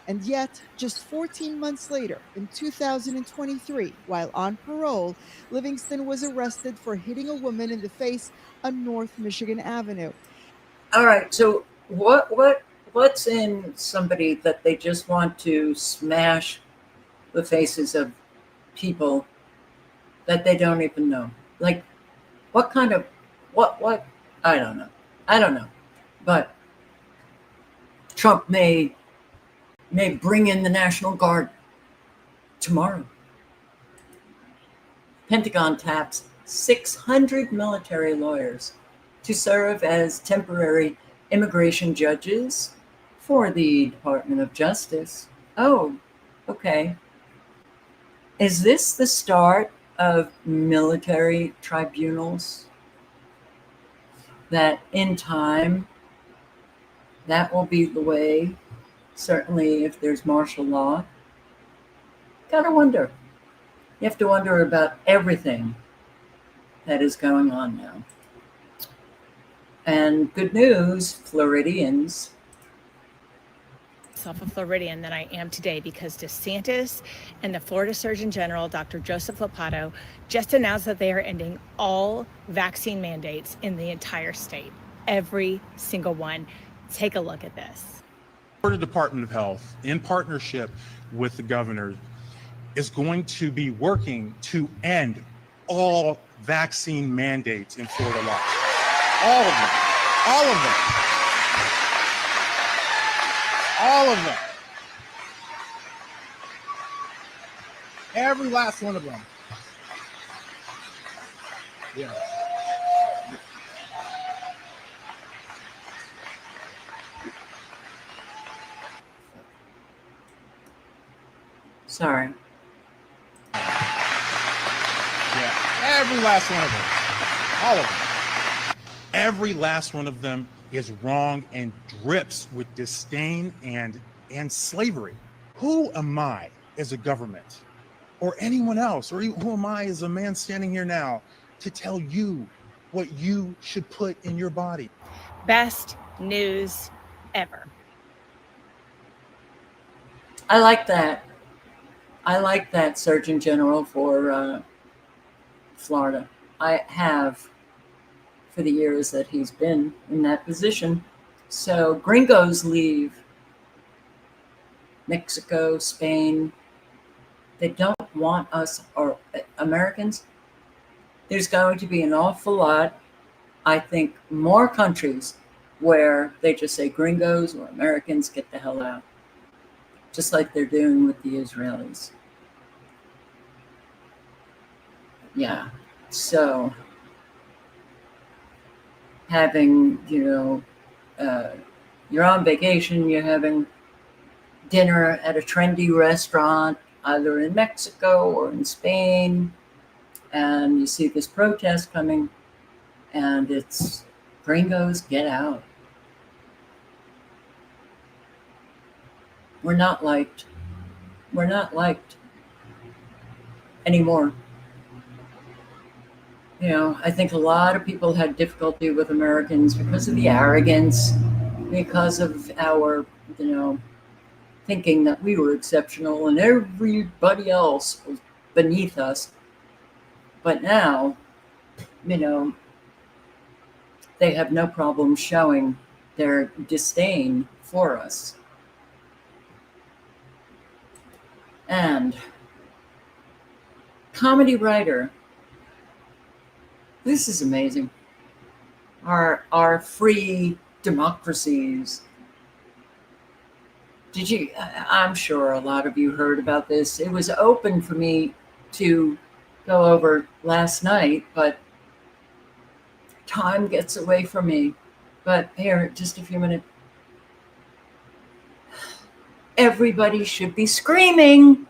And yet, just 14 months later, in 2023, while on parole, Livingston was arrested for hitting a woman in the face on North Michigan Avenue. All right. So what's in somebody that they just want to smash the faces of people that they don't even know? Like, what kind of what? I don't know. But Trump may bring in the National Guard tomorrow. Pentagon taps 600 military lawyers to serve as temporary immigration judges for the Department of Justice. Oh, okay. Is this the start of military tribunals? That in time, that will be the way, certainly if there's martial law. Gotta wonder. You have to wonder about everything that is going on now. And good news, Floridians. Myself a Floridian than I am today because DeSantis and the Florida Surgeon General, Dr. Joseph Lombardo, just announced that they are ending all vaccine mandates in the entire state. Every single one. Take a look at this. The Florida Department of Health, in partnership with the governor, is going to be working to end all vaccine mandates in Florida law. All of them. All of them. All of them. Every last one of them. Yeah. Sorry. Yeah. Every last one of them. All of them. Every last one of them is wrong and drips with disdain and slavery. Who am I as a government or anyone else, or who am I as a man standing here now to tell you what you should put in your body? Best news ever. I like that. I like that Surgeon General for Florida. I have for the years that he's been in that position. So gringos leave. Mexico, Spain. They don't want us or Americans. There's going to be an awful lot, I think, more countries where they just say gringos or Americans, get the hell out. Just like they're doing with the Israelis. Yeah. So having, you're on vacation, you're having dinner at a trendy restaurant, either in Mexico or in Spain, and you see this protest coming, and it's gringos, get out. We're not liked. We're not liked anymore. I think a lot of people had difficulty with Americans because of the arrogance, because of our, thinking that we were exceptional and everybody else was beneath us. But now, they have no problem showing their disdain for us. And comedy writer, this is amazing. Our free democracies. I'm sure a lot of you heard about this. It was open for me to go over last night, but time gets away from me. But here, just a few minutes. Everybody should be screaming.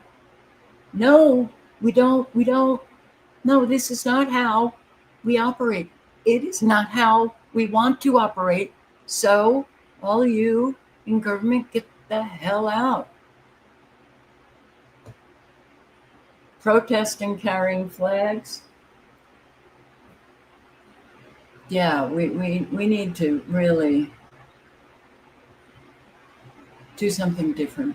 No, we don't. No, this is not how we operate. It is not how we want to operate. So all of you in government, get the hell out. protesting, carrying flags. Yeah, we need to really do something different.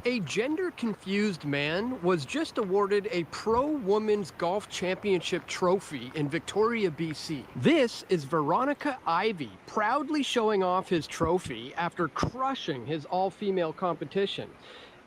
A gender-confused man was just awarded a pro-women's golf championship trophy in Victoria, BC. This is Veronica Ivy, proudly showing off his trophy after crushing his all-female competition.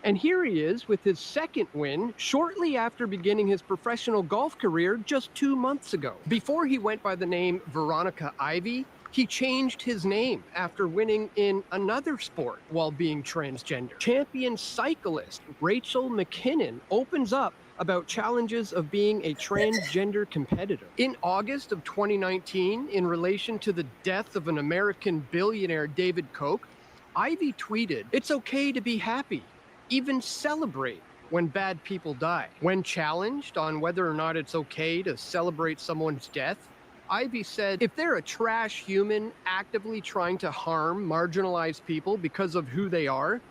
And here he is with his second win shortly after beginning his professional golf career just 2 months ago. Before he went by the name Veronica Ivy, he changed his name after winning in another sport while being transgender. Champion cyclist Rachel McKinnon opens up about challenges of being a transgender competitor. In August of 2019, in relation to the death of an American billionaire David Koch, Ivy tweeted, "It's okay to be happy, even celebrate when bad people die." When challenged on whether or not it's okay to celebrate someone's death, Ivy said, "If they're a trash human actively trying to harm marginalized people because of who they are,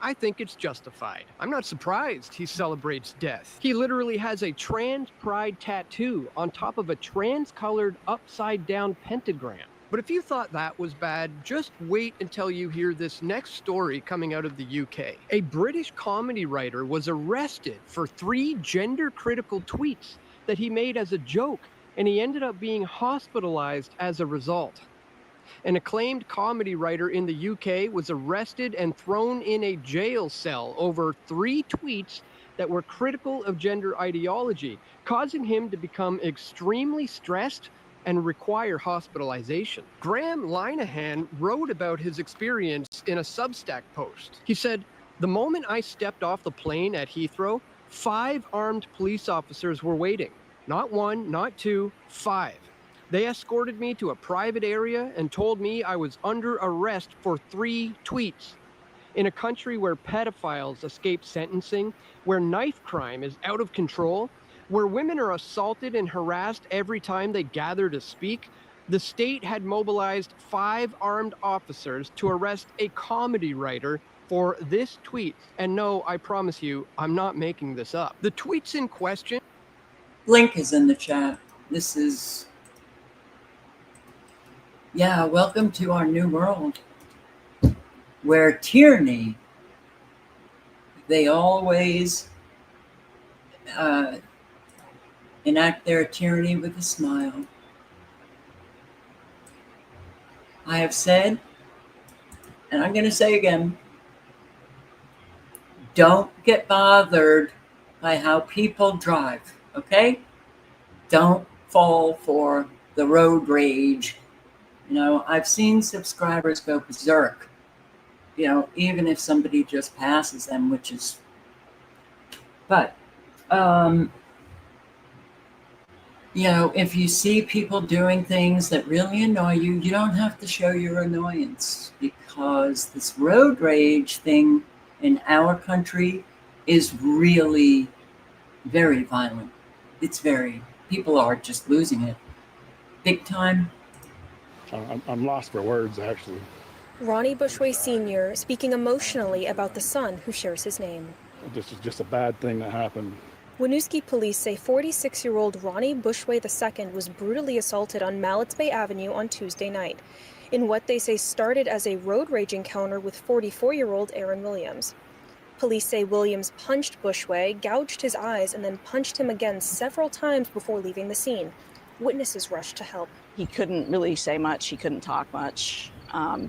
I think it's justified. I'm not surprised he celebrates death. He literally has a trans pride tattoo on top of a trans-colored upside-down pentagram." But if you thought that was bad, just wait until you hear this next story coming out of the UK. A British comedy writer was arrested for 3 gender-critical tweets that he made as a joke, and he ended up being hospitalized as a result. An acclaimed comedy writer in the UK was arrested and thrown in a jail cell over 3 tweets that were critical of gender ideology, causing him to become extremely stressed and require hospitalization. Graham Linehan wrote about his experience in a Substack post. He said, "The moment I stepped off the plane at Heathrow, 5 armed police officers were waiting. Not 1, not 2, 5. They escorted me to a private area and told me I was under arrest for 3 tweets. In a country where pedophiles escape sentencing, where knife crime is out of control, where women are assaulted and harassed every time they gather to speak, the state had mobilized 5 armed officers to arrest a comedy writer for this tweet. And no, I promise you, I'm not making this up." The tweets in question... Link is in the chat. This is... Yeah, welcome to our new world, where tyranny, they always enact their tyranny with a smile. I have said, and I'm going to say again, don't get bothered by how people drive, okay? Don't fall for the road rage. You know, I've seen subscribers go berserk, you know, even if somebody just passes them, which is, but, you know, if you see people doing things that really annoy you, you don't have to show your annoyance, because this road rage thing in our country is really very violent. It's very, people are just losing it big time. I'm lost for words, actually. Ronnie Bushway Sr. speaking emotionally about the son who shares his name. This is just a bad thing that happened. Winooski police say 46-year-old Ronnie Bushway II was brutally assaulted on Mallets Bay Avenue on Tuesday night, in what they say started as a road rage encounter with 44-year-old Aaron Williams. Police say Williams punched Bushway, gouged his eyes, and then punched him again several times before leaving the scene. Witnesses rushed to help. He couldn't really say much. He couldn't talk much.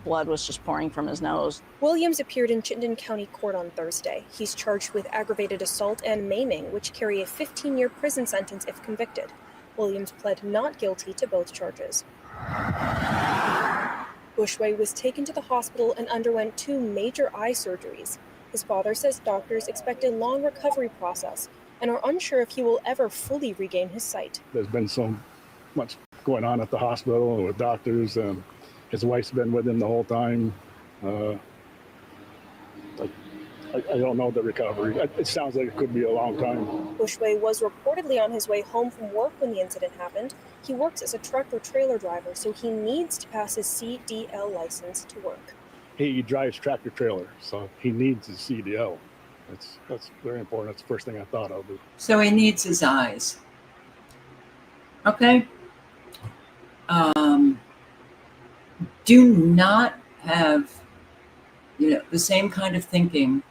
Blood was just pouring from his nose. Williams appeared in Chittenden County Court on Thursday. He's charged with aggravated assault and maiming, which carry a 15-year prison sentence if convicted. Williams pled not guilty to both charges. Bushway was taken to the hospital and underwent 2 major eye surgeries. His father says doctors expect a long recovery process and are unsure if he will ever fully regain his sight. There's been so much going on at the hospital and with doctors, and his wife's been with him the whole time. I don't know the recovery. It sounds like it could be a long time. Bushway was reportedly on his way home from work when the incident happened. He works as a tractor-trailer driver, so he needs to pass his CDL license to work. he drives tractor trailer, so he needs his CDL. That's very important. That's the first thing I thought of. So he needs his eyes. Okay. Do not have, the same kind of thinking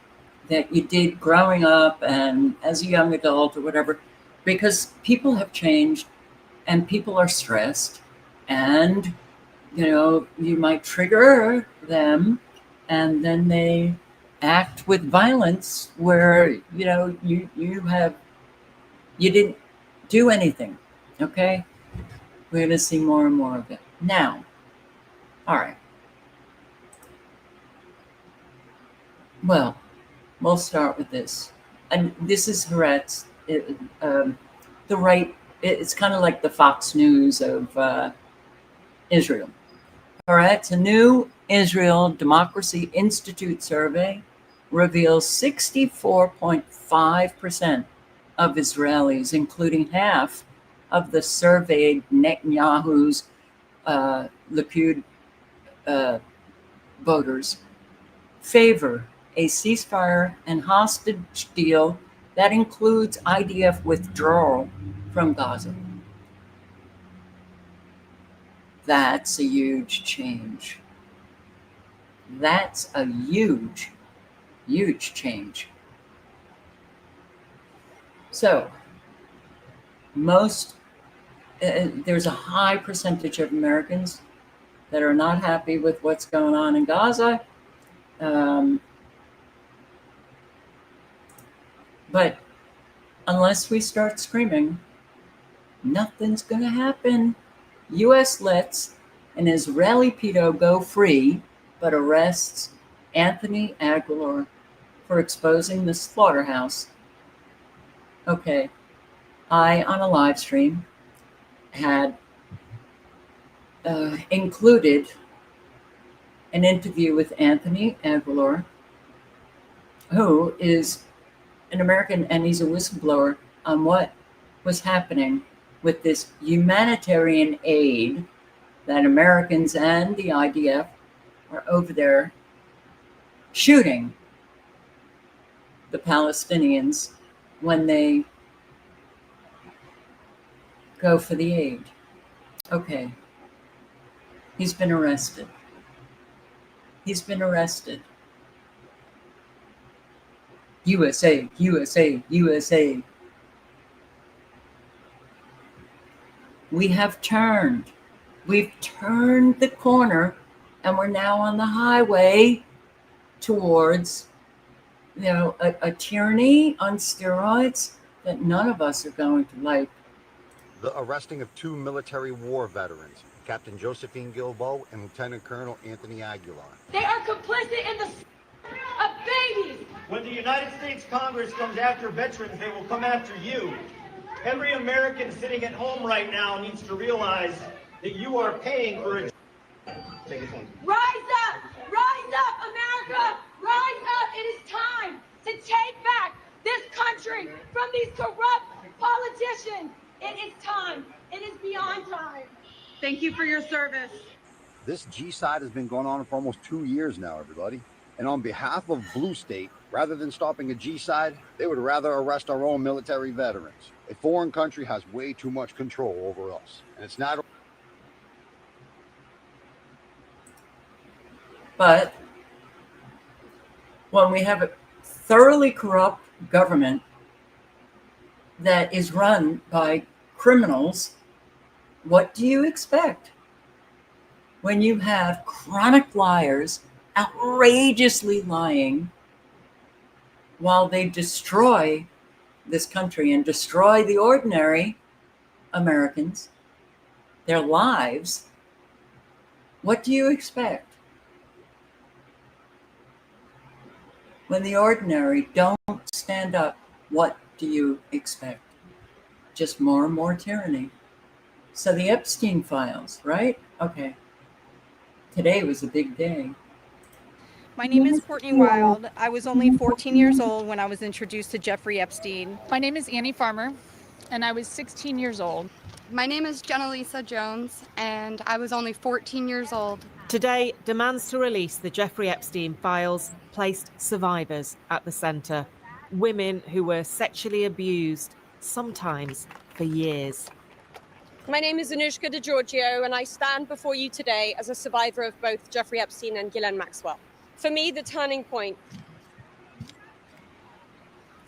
that you did growing up and as a young adult or whatever, because people have changed and people are stressed, and you might trigger them and then they act with violence where you didn't do anything. Okay, we're going to see more and more of it now. All right, well, we'll start with this, and this is Haaretz, the right. It's kind of like the Fox News of Israel. Haaretz, a new Israel Democracy Institute survey reveals 64.5% of Israelis, including half of the surveyed Netanyahu's Likud voters, favor a ceasefire and hostage deal that includes IDF withdrawal from Gaza. That's a huge change. That's a huge, huge change. So, there's a high percentage of Americans that are not happy with what's going on in Gaza. But unless we start screaming, nothing's going to happen. U.S. lets an Israeli pedo go free, but arrests Anthony Aguilar for exposing the slaughterhouse. Okay, I, on a live stream, had included an interview with Anthony Aguilar, who is an American, and he's a whistleblower on what was happening with this humanitarian aid that Americans and the IDF are over there shooting the Palestinians when they go for the aid. Okay. He's been arrested. He's been arrested. USA, USA, USA. We have turned. We've turned the corner, and we're now on the highway towards, a tyranny on steroids that none of us are going to like. The arresting of 2 military war veterans, Captain Josephine Gilbo and Lieutenant Colonel Anthony Aguilar. They are complicit in the of babies. When the United States Congress comes after veterans, they will come after you. Every American sitting at home right now needs to realize that you are paying for it. Take it home. Rise up, America, rise up. It is time to take back this country from these corrupt politicians. It is time. It is beyond time. Thank you for your service. This G-side has been going on for almost 2 years now, everybody. And on behalf of Blue State, rather than stopping a G-side, they would rather arrest our own military veterans. A foreign country has way too much control over us. And it's not... But when we have a thoroughly corrupt government that is run by criminals, what do you expect? When you have chronic liars outrageously lying while they destroy this country and destroy the ordinary Americans, their lives, what do you expect? When the ordinary don't stand up, what do you expect? Just more and more tyranny. So the Epstein files, right? Okay. Today was a big day. My name is Courtney Wild. I was only 14 years old when I was introduced to Jeffrey Epstein. My name is Annie Farmer, and I was 16 years old. My name is Jenna-Lisa Jones, and I was only 14 years old. Today, demands to release the Jeffrey Epstein files placed survivors at the centre. Women who were sexually abused, sometimes for years. My name is Anushka DiGiorgio, and I stand before you today as a survivor of both Jeffrey Epstein and Ghislaine Maxwell. For me, the turning point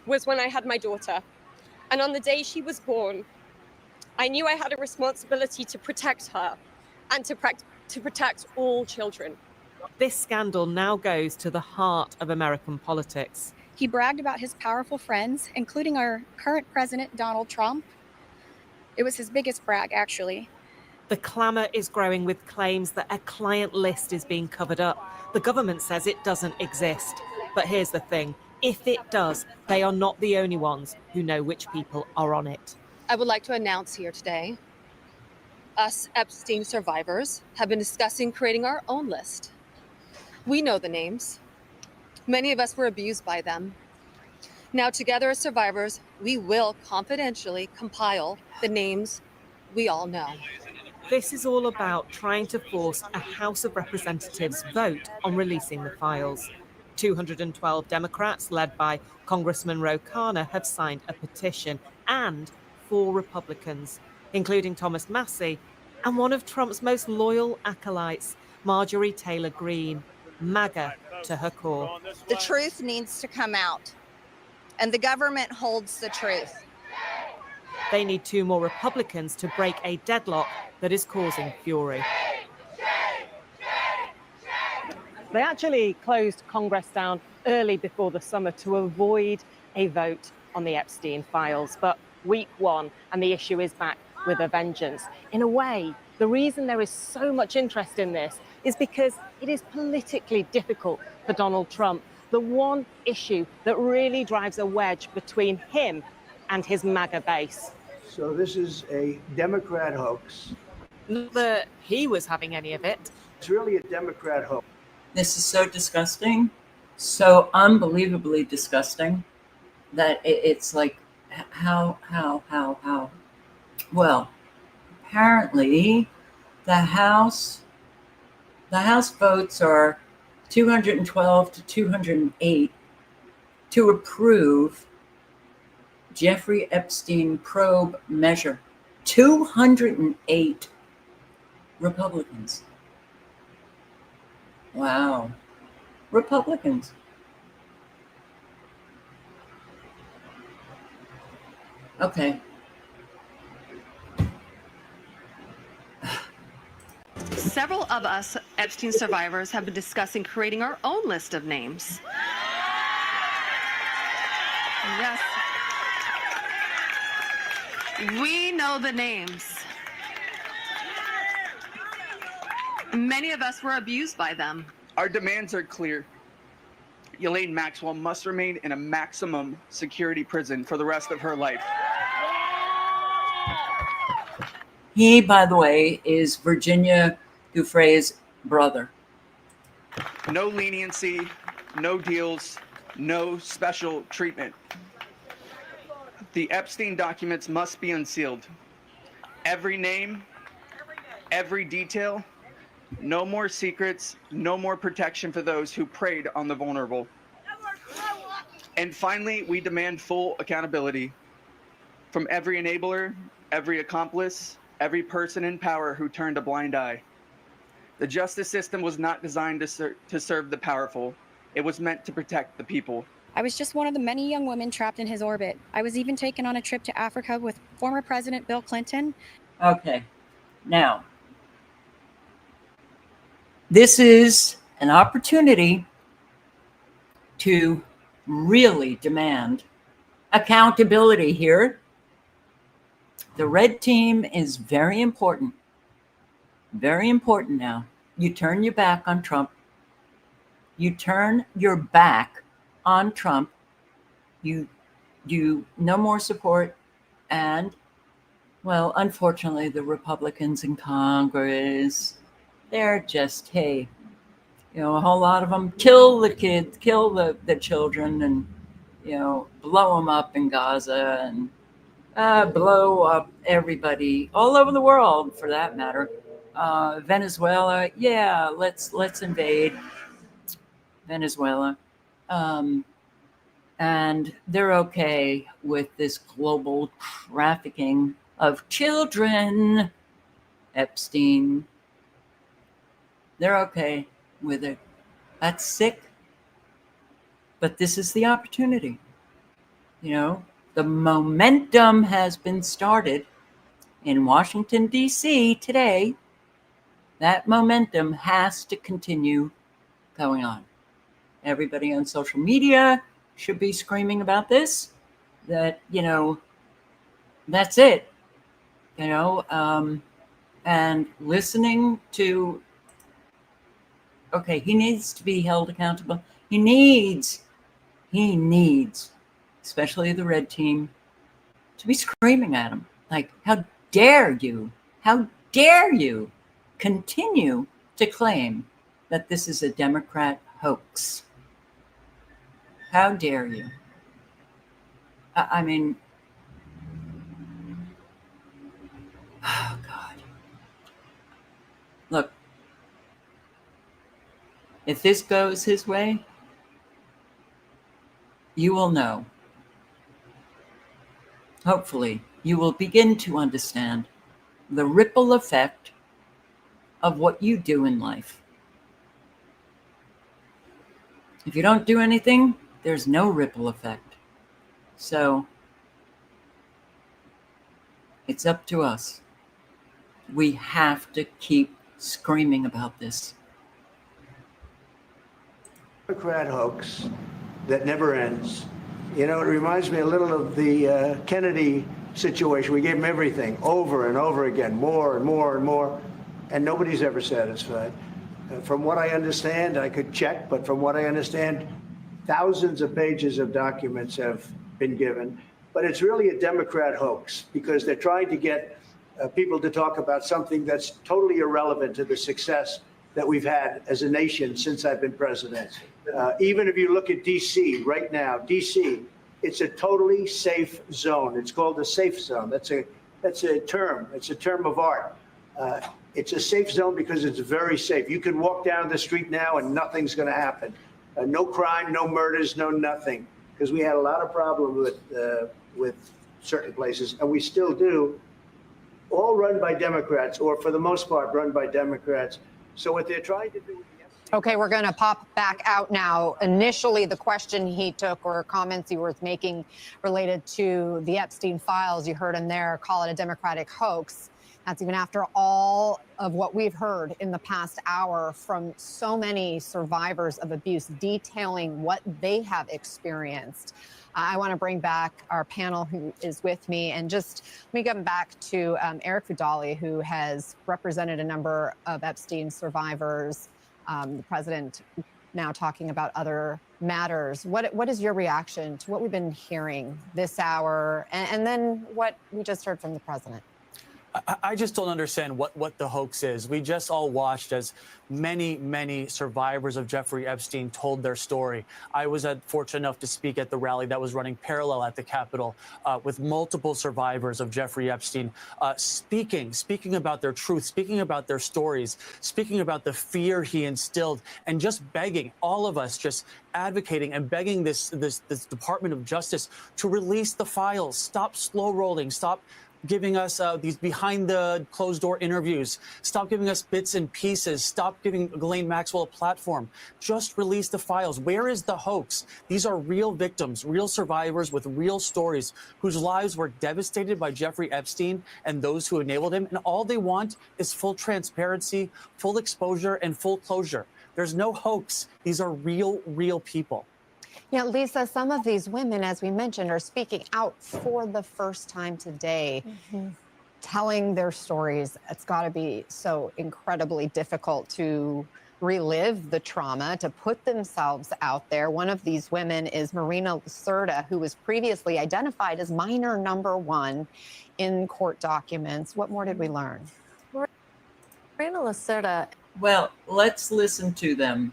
was when I had my daughter. And on the day she was born, I knew I had a responsibility to protect her and to protect all children. This scandal now goes to the heart of American politics. He bragged about his powerful friends, including our current president, Donald Trump. It was his biggest brag, actually. The clamour is growing with claims that a client list is being covered up. The government says it doesn't exist. But here's the thing. If it does, they are not the only ones who know which people are on it. I would like to announce here today, us Epstein survivors have been discussing creating our own list. We know the names. Many of us were abused by them. Now, together as survivors, we will confidentially compile the names we all know. This is all about trying to force a House of Representatives vote on releasing the files. 212 Democrats, led by Congressman Ro Khanna, have signed a petition, and 4 Republicans, including Thomas Massie, and one of Trump's most loyal acolytes, Marjorie Taylor Greene, MAGA to her core. The truth needs to come out, and the government holds the truth. They need 2 more Republicans to break a deadlock that is causing fury. They actually closed Congress down early before the summer to avoid a vote on the Epstein files. But week 1, and the issue is back with a vengeance. In a way, the reason there is so much interest in this is because it is politically difficult for Donald Trump. The one issue that really drives a wedge between him and his MAGA base. So this is a Democrat hoax. Not that he was having any of it. It's really a Democrat hoax. This is so disgusting, so unbelievably disgusting, that it's like, how? Well, apparently the House votes are 212 to 208 to approve Jeffrey Epstein probe measure. 208 Republicans. Wow. Republicans. Okay. Several of us Epstein survivors have been discussing creating our own list of names. Yes. We know the names. Many of us were abused by them. Our demands are clear. Ghislaine Maxwell must remain in a maximum security prison for the rest of her life. He, by the way, is Virginia Giuffre's brother. No leniency, no deals, no special treatment. The Epstein documents must be unsealed. Every name, every detail, no more secrets, no more protection for those who preyed on the vulnerable. And finally, we demand full accountability from every enabler, every accomplice, every person in power who turned a blind eye. The justice system was not designed to serve the powerful. It was meant to protect the people. I was just one of the many young women trapped in his orbit. I was even taken on a trip to Africa with former President Bill Clinton. Okay. Now, this is an opportunity to really demand accountability here. The red team is very important. Very important now. You turn your back on Trump. You turn your back on Trump. You no more support. And, well, unfortunately, the Republicans in Congress, they're just, hey, you know, a whole lot of them kill the kids, kill the children, and, you know, blow them up in Gaza. And blow up everybody all over the world, for that matter. Venezuela, yeah, let's invade Venezuela. And they're okay with this global trafficking of children. Epstein, they're okay with it. That's sick. But this is the opportunity. You know, the momentum has been started in Washington, D.C. today. That momentum has to continue going on. Everybody on social media should be screaming about this, that, you know, that's it, you know, and listening to, okay, he needs to be held accountable. He needs, especially the red team, to be screaming at him. Like, how dare you continue to claim that this is a Democrat hoax? How dare you? I mean, oh God. Look, if this goes his way, you will know. Hopefully, you will begin to understand the ripple effect of what you do in life. If you don't do anything, there's no ripple effect. So, it's up to us. We have to keep screaming about this. Democrat hoax that never ends. You know, it reminds me a little of the Kennedy situation. We gave him everything over and over again, more and more and more, and nobody's ever satisfied. From what I understand, I could check, but from what I understand, thousands of pages of documents have been given. But it's really a Democrat hoax because they're trying to get people to talk about something that's totally irrelevant to the success that we've had as a nation since I've been president. Even if you look at D.C. right now, D.C., it's a totally safe zone. It's called a safe zone. That's a term. It's a term of art. It's a safe zone because it's very safe. You can walk down the street now and nothing's going to happen. No crime, no murders, no nothing. Because we had a lot of problems with certain places, and we still do. All run by Democrats, or for the most part, run by Democrats. So what they're trying to do. Okay, we're going to pop back out now. Initially, the question he took or comments he was making related to the Epstein files, you heard him there call it a Democratic hoax. That's even after all of what we've heard in the past hour from so many survivors of abuse detailing what they have experienced. I want to bring back our panel who is with me, and just let me come back to Eric Fudali, who has represented a number of Epstein survivors. The president now talking about other matters. What is your reaction to what we've been hearing this hour, and then what we just heard from the president? I just don't understand what the hoax is. We just all watched as many survivors of Jeffrey Epstein told their story. I was fortunate enough to speak at the rally that was running parallel at the Capitol with multiple survivors of Jeffrey Epstein speaking about their truth, speaking about their stories, speaking about the fear he instilled, and just begging all of us, just advocating and begging this Department of Justice to release the files, stop slow rolling, stop giving us these behind the closed door interviews. Stop giving us bits and pieces. Stop giving Ghislaine Maxwell a platform. Just release the files. Where is the hoax? These are real victims, real survivors with real stories whose lives were devastated by Jeffrey Epstein and those who enabled him. And all they want is full transparency, full exposure, and full closure. There's no hoax. These are real people. Yeah, Lisa, some of these women, as we mentioned, are speaking out for the first time today, telling their stories. It's got to be so incredibly difficult to relive the trauma, to put themselves out there. One of these women is Marina Lacerda, who was previously identified as minor number 1 in court documents. What more did we learn? Marina Lacerda. Well, let's listen to them.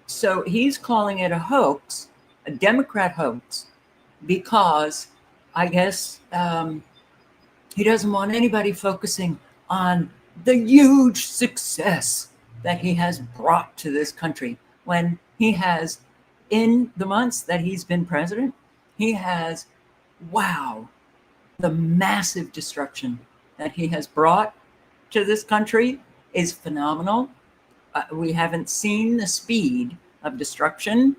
So he's calling it a hoax, a Democrat hoax, because I guess he doesn't want anybody focusing on the huge success that he has brought to this country when he has, in the months that he's been president, he has, wow, the massive destruction that he has brought to this country is phenomenal. We haven't seen the speed of destruction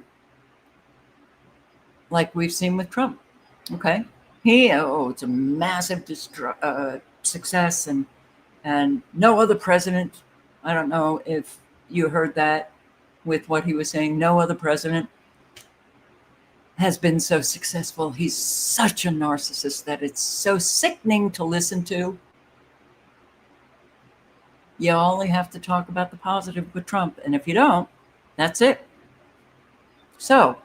like we've seen with Trump. Okay, it's a massive success, and no other president. I don't know if you heard that with what he was saying. No other president has been so successful. He's such a narcissist that it's so sickening to listen to. You only have to talk about the positive with Trump, and if you don't, that's it. So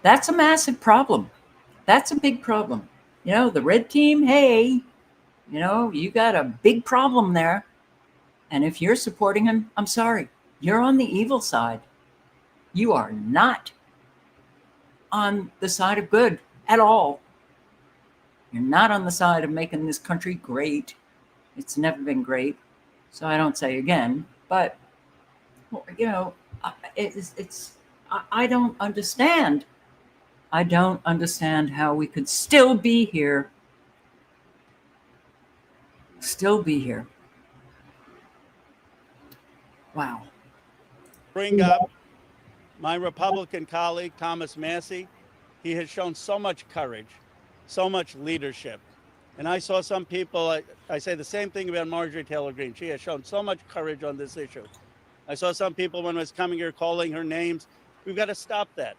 that's a massive problem. That's a big problem. The red team, hey, you got a big problem there. And if you're supporting him, I'm sorry, you're on the evil side. You are not on the side of good at all. You're not on the side of making this country great. It's never been great. So I don't say again, but, I don't understand. I don't understand how we could still be here. Wow. Bring up my Republican colleague, Thomas Massey. He has shown so much courage, so much leadership. And I saw some people, I say the same thing about Marjorie Taylor Greene. She has shown so much courage on this issue. I saw some people when I was coming here calling her names. We've got to stop that.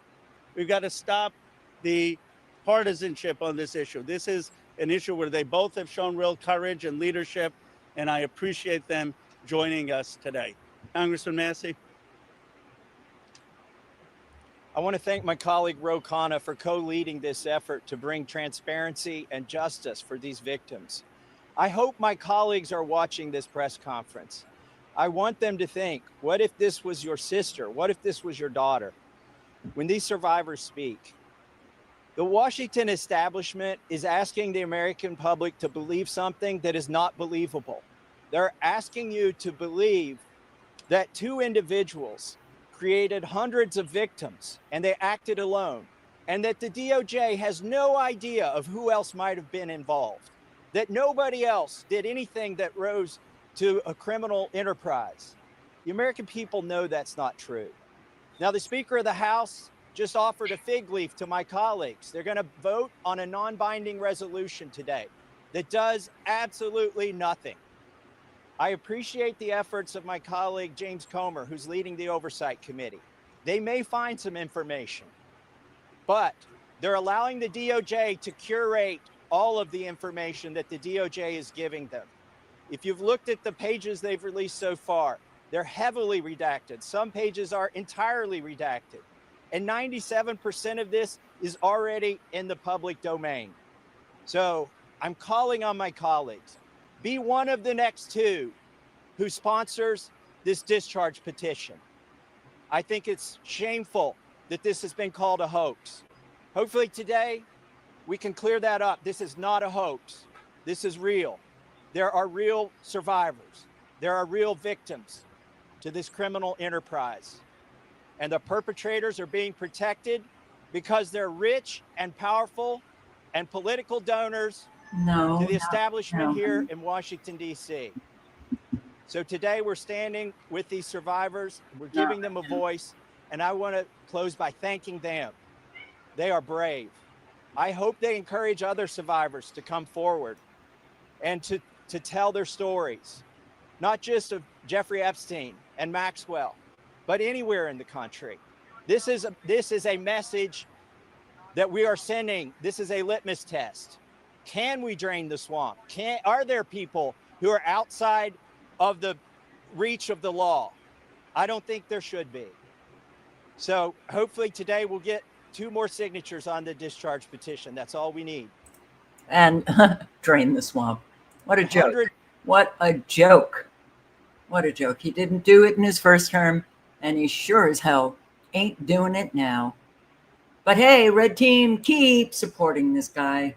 We've got to stop the partisanship on this issue. This is an issue where they both have shown real courage and leadership, and I appreciate them joining us today. Congressman Massey. I want to thank my colleague Ro Khanna for co-leading this effort to bring transparency and justice for these victims. I hope my colleagues are watching this press conference. I want them to think, what if this was your sister? What if this was your daughter? When these survivors speak, the Washington establishment is asking the American public to believe something that is not believable. They're asking you to believe that two individuals created hundreds of victims and they acted alone, and that the DOJ has no idea of who else might have been involved, that nobody else did anything that rose to a criminal enterprise. The American people know that's not true. Now, the Speaker of the House just offered a fig leaf to my colleagues. They're going to vote on a non-binding resolution today that does absolutely nothing. I appreciate the efforts of my colleague, James Comer, who's leading the Oversight Committee. They may find some information, but they're allowing the DOJ to curate all of the information that the DOJ is giving them. If you've looked at the pages they've released so far, they're heavily redacted. Some pages are entirely redacted. And 97% of this is already in the public domain. So I'm calling on my colleagues. Be one of the next two who sponsors this discharge petition. I think it's shameful that this has been called a hoax. Hopefully today we can clear that up. This is not a hoax. This is real. There are real survivors. There are real victims to this criminal enterprise. And the perpetrators are being protected because they're rich and powerful and political donors to the establishment here in Washington, D.C. So today we're standing with these survivors. We're giving them a voice. And I want to close by thanking them. They are brave. I hope they encourage other survivors to come forward and to tell their stories, not just of Jeffrey Epstein and Maxwell, but anywhere in the country. This is a message that we are sending. This is a litmus test. Can we drain the swamp? Are there people who are outside of the reach of the law? I don't think there should be. So hopefully today we'll get 2 more signatures on the discharge petition. That's all we need. And drain the swamp. What a joke. What a joke. What a joke. He didn't do it in his first term, and he sure as hell ain't doing it now. But hey, red team, keep supporting this guy.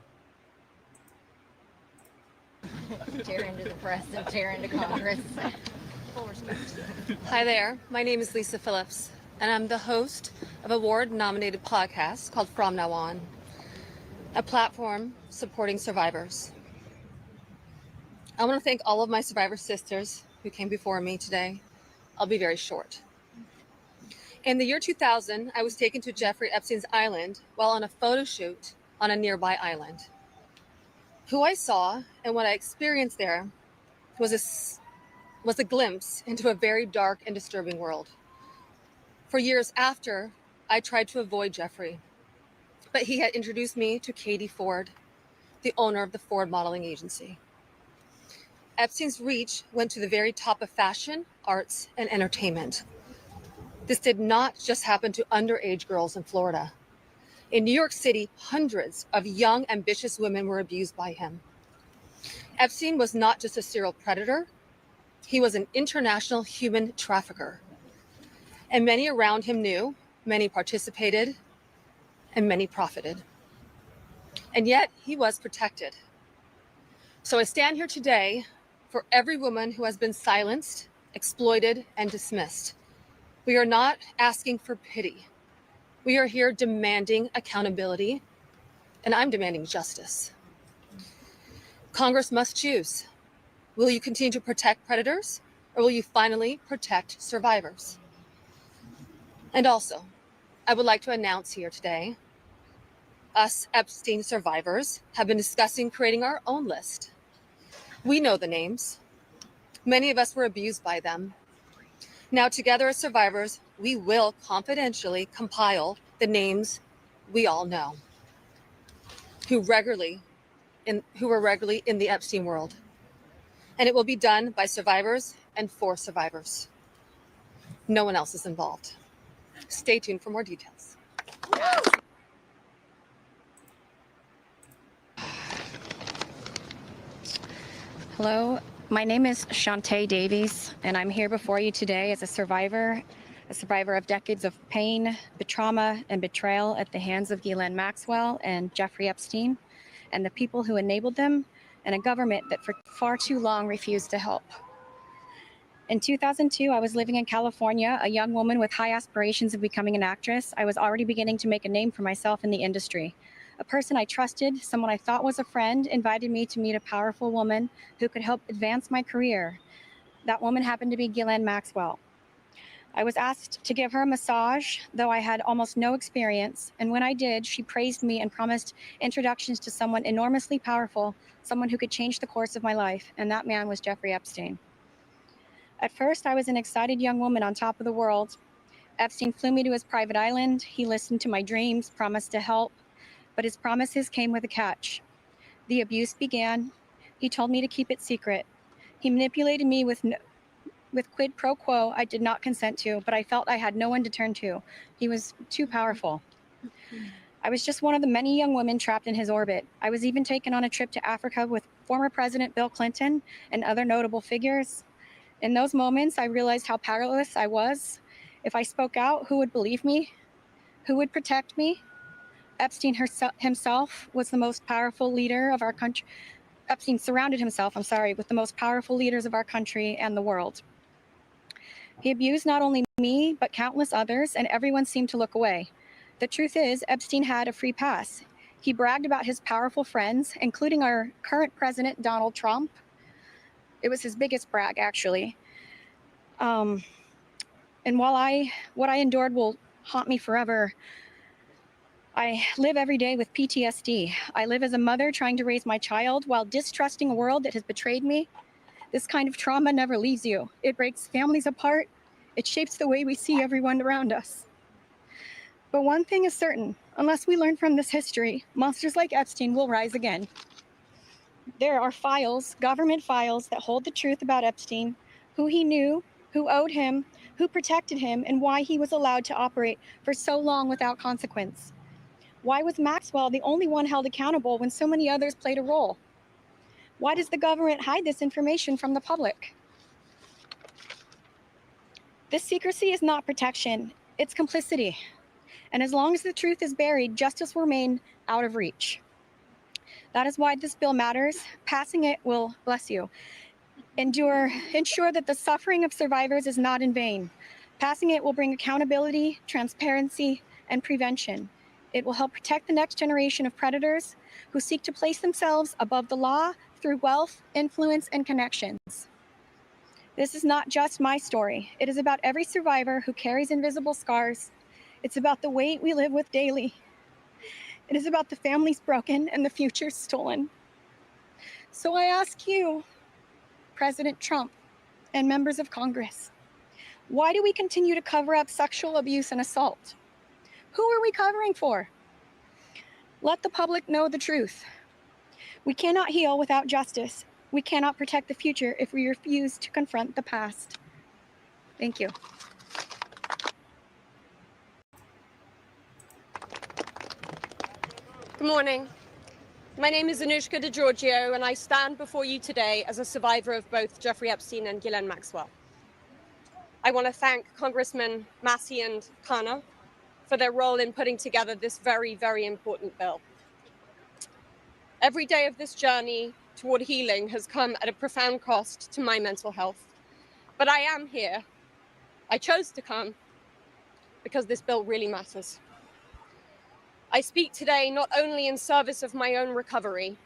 Tear into the press and tear into Congress. Hi there, my name is Lisa Phillips, and I'm the host of a award-nominated podcast called From Now On, a platform supporting survivors. I want to thank all of my survivor sisters who came before me today. I'll be very short. In the year 2000, I was taken to Jeffrey Epstein's island while on a photo shoot on a nearby island. Who I saw and what I experienced there was a glimpse into a very dark and disturbing world. For years after, I tried to avoid Jeffrey, but he had introduced me to Katie Ford, the owner of the Ford Modeling Agency. Epstein's reach went to the very top of fashion, arts, and entertainment. This did not just happen to underage girls in Florida. In New York City, hundreds of young, ambitious women were abused by him. Epstein was not just a serial predator, he was an international human trafficker. And many around him knew, many participated, and many profited. And yet he was protected. So I stand here today for every woman who has been silenced, exploited, and dismissed. We are not asking for pity. We are here demanding accountability, and I'm demanding justice. Congress must choose. Will you continue to protect predators, or will you finally protect survivors? And also, I would like to announce here today, us Epstein survivors have been discussing creating our own list. We know the names. Many of us were abused by them. Now, together as survivors, we will confidentially compile the names we all know who were regularly in the Epstein world. And it will be done by survivors and for survivors. No one else is involved. Stay tuned for more details. Hello, my name is Shantae Davies, and I'm here before you today as a survivor of decades of pain, trauma, and betrayal at the hands of Ghislaine Maxwell and Jeffrey Epstein, and the people who enabled them, and a government that for far too long refused to help. In 2002, I was living in California, a young woman with high aspirations of becoming an actress. I was already beginning to make a name for myself in the industry. A person I trusted, someone I thought was a friend, invited me to meet a powerful woman who could help advance my career. That woman happened to be Ghislaine Maxwell. I was asked to give her a massage, though I had almost no experience, and when I did, she praised me and promised introductions to someone enormously powerful, someone who could change the course of my life, and that man was Jeffrey Epstein. At first, I was an excited young woman on top of the world. Epstein flew me to his private island. He listened to my dreams, promised to help, but his promises came with a catch. The abuse began. He told me to keep it secret. He manipulated me with quid pro quo I did not consent to, but I felt I had no one to turn to. He was too powerful. I was just one of the many young women trapped in his orbit. I was even taken on a trip to Africa with former President Bill Clinton and other notable figures. In those moments, I realized how powerless I was. If I spoke out, who would believe me? Who would protect me? Epstein himself was the most powerful leader of our country. Epstein surrounded himself, with the most powerful leaders of our country and the world. He abused not only me, but countless others, and everyone seemed to look away. The truth is, Epstein had a free pass. He bragged about his powerful friends, including our current president, Donald Trump. It was his biggest brag, actually. And what I endured will haunt me forever. I live every day with PTSD. I live as a mother trying to raise my child while distrusting a world that has betrayed me. This kind of trauma never leaves you. It breaks families apart. It shapes the way we see everyone around us. But one thing is certain, unless we learn from this history, monsters like Epstein will rise again. There are files, government files, that hold the truth about Epstein, who he knew, who owed him, who protected him, and why he was allowed to operate for so long without consequence. Why was Maxwell the only one held accountable when so many others played a role? Why does the government hide this information from the public? This secrecy is not protection, it's complicity. And as long as the truth is buried, justice will remain out of reach. That is why this bill matters. Passing it will, bless you, ensure that the suffering of survivors is not in vain. Passing it will bring accountability, transparency, and prevention. It will help protect the next generation of predators who seek to place themselves above the law through wealth, influence, and connections. This is not just my story. It is about every survivor who carries invisible scars. It's about the weight we live with daily. It is about the families broken and the futures stolen. So I ask you, President Trump and members of Congress, why do we continue to cover up sexual abuse and assault? Who are we covering for? Let the public know the truth. We cannot heal without justice. We cannot protect the future if we refuse to confront the past. Thank you. Good morning. My name is Anushka DeGiorgio, and I stand before you today as a survivor of both Jeffrey Epstein and Ghislaine Maxwell. I want to thank Congressman Massey and Khanna for their role in putting together this very, very important bill. Every day of this journey toward healing has come at a profound cost to my mental health. But I am here. I chose to come because this bill really matters. I speak today not only in service of my own recovery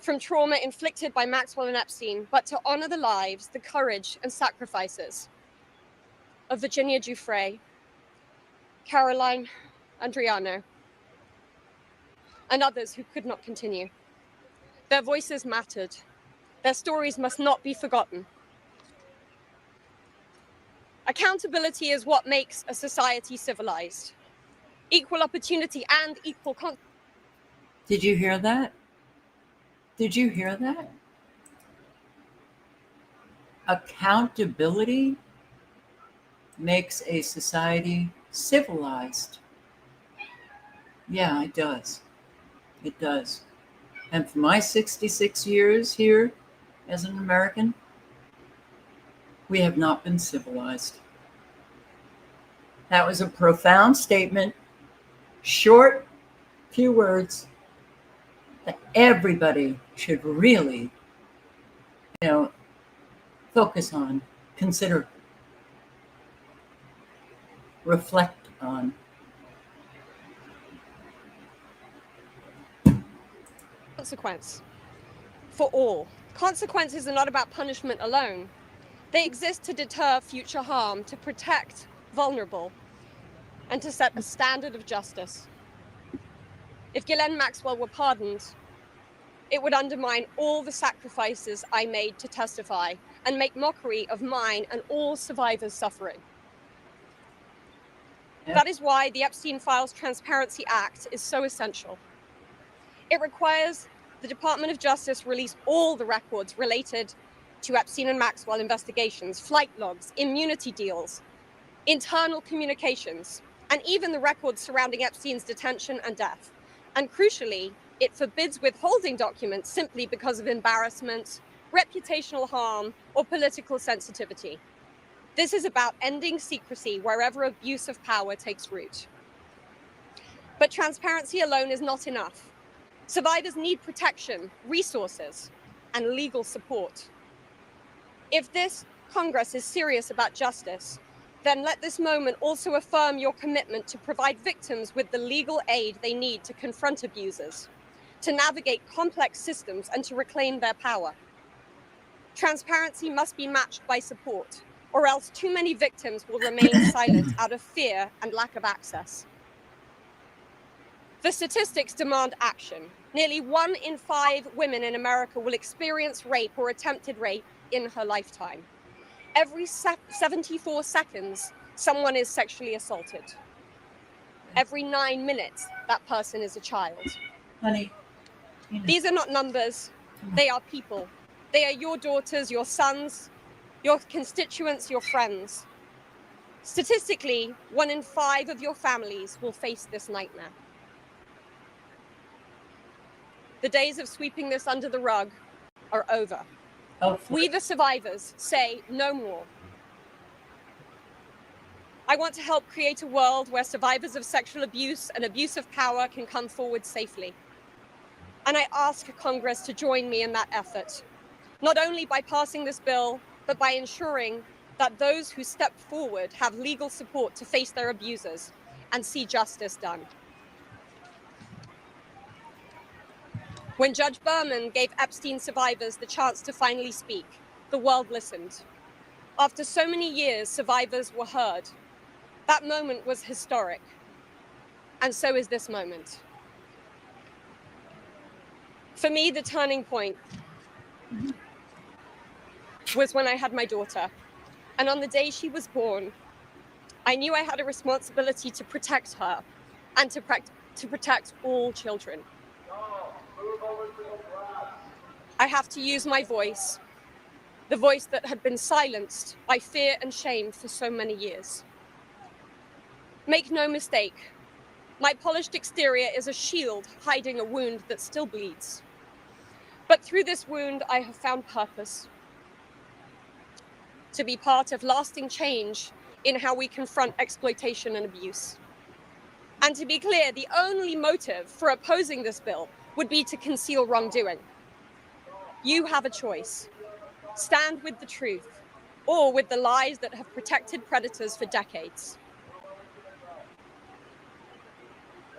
from trauma inflicted by Maxwell and Epstein, but to honor the lives, the courage and sacrifices of Virginia Giuffre, Caroline Andriano, and others who could not continue. Their voices mattered. Their stories must not be forgotten. Accountability is what makes a society civilized. Equal opportunity and equal Did you hear that? Did you hear that? Accountability makes a society civilized. Yeah, it does. It does. And for my 66 years here as an American, we have not been civilized. That was a profound statement, short, few words that everybody should really, focus on, consider, reflect on. Consequence for all. Consequences are not about punishment alone. They exist to deter future harm, to protect vulnerable, and to set a standard of justice. If Ghislaine Maxwell were pardoned, it would undermine all the sacrifices I made to testify and make mockery of mine and all survivors' suffering. Yeah. That is why the Epstein Files Transparency Act is so essential. It requires the Department of Justice release all the records related to Epstein and Maxwell investigations, flight logs, immunity deals, internal communications, and even the records surrounding Epstein's detention and death. And crucially, it forbids withholding documents simply because of embarrassment, reputational harm, or political sensitivity. This is about ending secrecy wherever abuse of power takes root. But transparency alone is not enough. Survivors need protection, resources, and legal support. If this Congress is serious about justice, then let this moment also affirm your commitment to provide victims with the legal aid they need to confront abusers, to navigate complex systems, and to reclaim their power. Transparency must be matched by support, or else too many victims will remain silent out of fear and lack of access. The statistics demand action. Nearly 1 in 5 women in America will experience rape or attempted rape in her lifetime. Every 74 seconds, someone is sexually assaulted. Every 9 minutes, that person is a child. Honey. These are not numbers, they are people. They are your daughters, your sons, your constituents, your friends. Statistically, 1 in 5 of your families will face this nightmare. The days of sweeping this under the rug are over. We, the survivors, say no more. I want to help create a world where survivors of sexual abuse and abuse of power can come forward safely. And I ask Congress to join me in that effort, not only by passing this bill, but by ensuring that those who step forward have legal support to face their abusers and see justice done. When Judge Berman gave Epstein survivors the chance to finally speak, the world listened. After so many years, survivors were heard. That moment was historic, and so is this moment. For me, the turning point was when I had my daughter, and on the day she was born, I knew I had a responsibility to protect her and to protect all children. I have to use my voice, the voice that had been silenced by fear and shame for so many years. Make no mistake, my polished exterior is a shield hiding a wound that still bleeds. But through this wound, I have found purpose. To be part of lasting change in how we confront exploitation and abuse. And to be clear, the only motive for opposing this bill would be to conceal wrongdoing. You have a choice. Stand with the truth or with the lies that have protected predators for decades.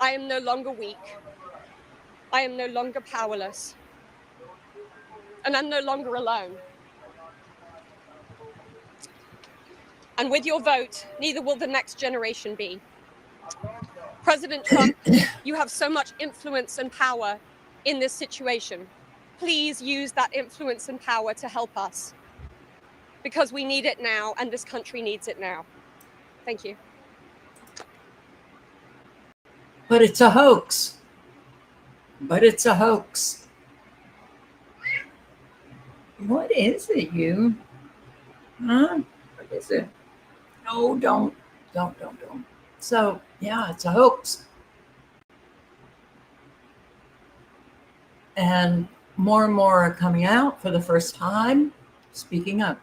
I am no longer weak. I am no longer powerless. And I'm no longer alone. And with your vote, neither will the next generation be. President Trump, you have so much influence and power in this situation. Please use that influence and power to help us, because we need it now and this country needs it now. Thank you. But it's a hoax. But it's a hoax. What is it, you? Huh? What is it? No, don't. So, yeah, it's a hoax. And more are coming out for the first time, speaking up.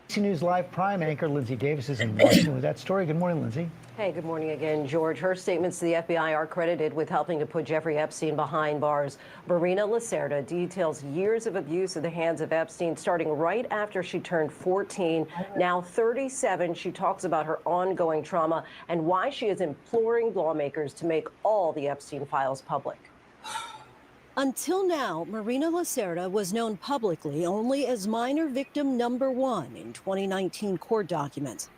ABC News Live Prime anchor Lindsay Davis is in Washington with that story. Good morning, Lindsay. Hey, good morning again, George. Her statements to the FBI are credited with helping to put Jeffrey Epstein behind bars. Marina Lacerda details years of abuse at the hands of Epstein, starting right after she turned 14. Now 37, she talks about her ongoing trauma and why she is imploring lawmakers to make all the Epstein files public. Until now, Marina Lacerda was known publicly only as minor victim number 1 in 2019 court documents.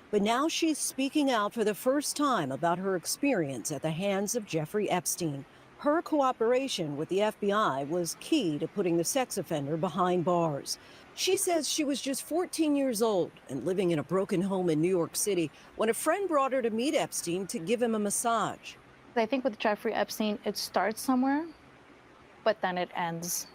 But now she's speaking out for the first time about her experience at the hands of Jeffrey Epstein. Her cooperation with the FBI was key to putting the sex offender behind bars. She says she was just 14 years old and living in a broken home in New York City when a friend brought her to meet Epstein to give him a massage. I think with Jeffrey Epstein, it starts somewhere, but then it ends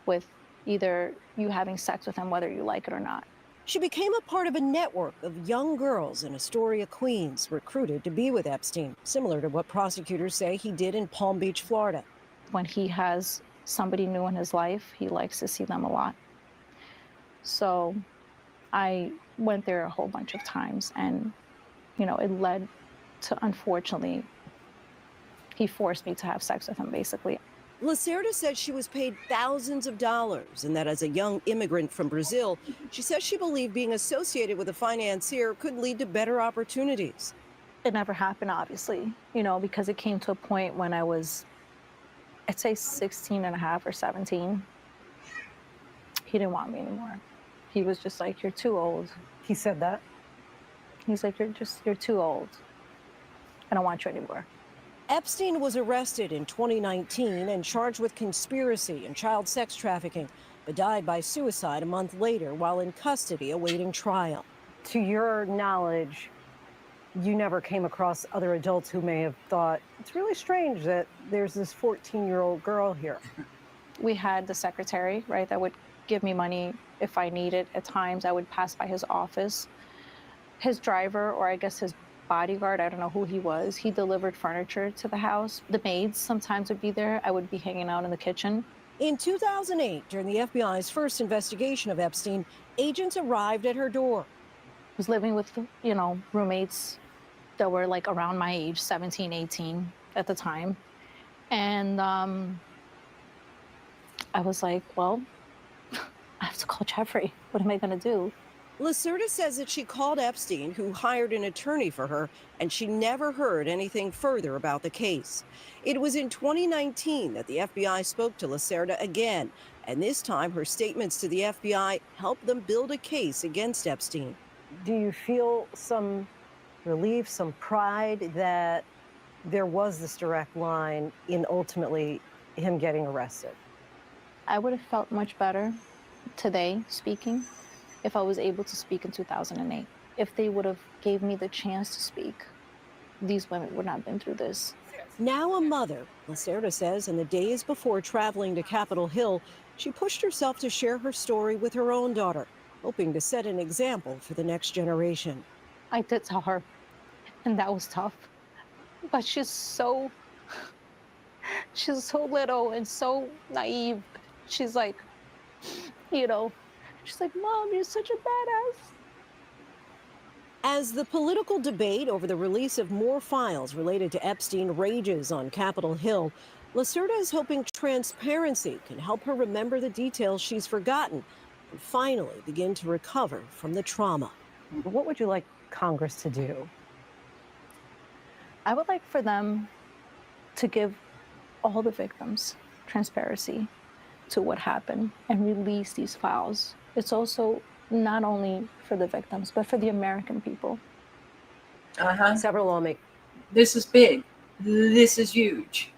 with either you having sex with him, whether you like it or not. She became a part of a network of young girls in Astoria, Queens, recruited to be with Epstein, similar to what prosecutors say he did in Palm Beach, Florida. When he has somebody new in his life, he likes to see them a lot. So I went there a whole bunch of times, and, it led to, unfortunately, he forced me to have sex with him, basically. Lacerda says she was paid thousands of dollars and that as a young immigrant from Brazil, she says she believed being associated with a financier could lead to better opportunities. It never happened, obviously, because it came to a point when I was, I'd say 16 and a half or 17. He didn't want me anymore. He was just like, you're too old. He said that? He's like, you're too old. I don't want you anymore. Epstein was arrested in 2019 and charged with conspiracy and child sex trafficking, but died by suicide a month later while in custody awaiting trial. To your knowledge, you never came across other adults who may have thought, it's really strange that there's this 14-year-old girl here. We had the secretary, right, that would give me money if I needed. At times, I would pass by his office. His driver, or I guess his bodyguard, I don't know who he was, he delivered furniture to the house. The maids sometimes would be there. I would be hanging out in the kitchen. In 2008, during the FBI's first investigation of Epstein, agents arrived at her door. was living with, roommates that were like around my age, 17, 18 at the time. And I was like, well, I have to call Jeffrey. What am I going to do? Lacerda says that she called Epstein, who hired an attorney for her, and she never heard anything further about the case. It was in 2019 that the FBI spoke to Lacerda again, and this time her statements to the FBI helped them build a case against Epstein. Do you feel some relief, some pride that there was this direct line in ultimately him getting arrested? I would have felt much better today speaking if I was able to speak in 2008. If they would have gave me the chance to speak, these women would not have been through this. Now a mother, Lacerda says in the days before traveling to Capitol Hill, she pushed herself to share her story with her own daughter, hoping to set an example for the next generation. I did tell her, and that was tough. But she's so little and so naive. She's like, she's like, Mom, you're such a badass. As the political debate over the release of more files related to Epstein rages on Capitol Hill, Lacerda is hoping transparency can help her remember the details she's forgotten and finally begin to recover from the trauma. What would you like Congress to do? I would like for them to give all the victims transparency to what happened and release these files. It's also not only for the victims, but for the American people. Several lawmakers. This is big. This is huge.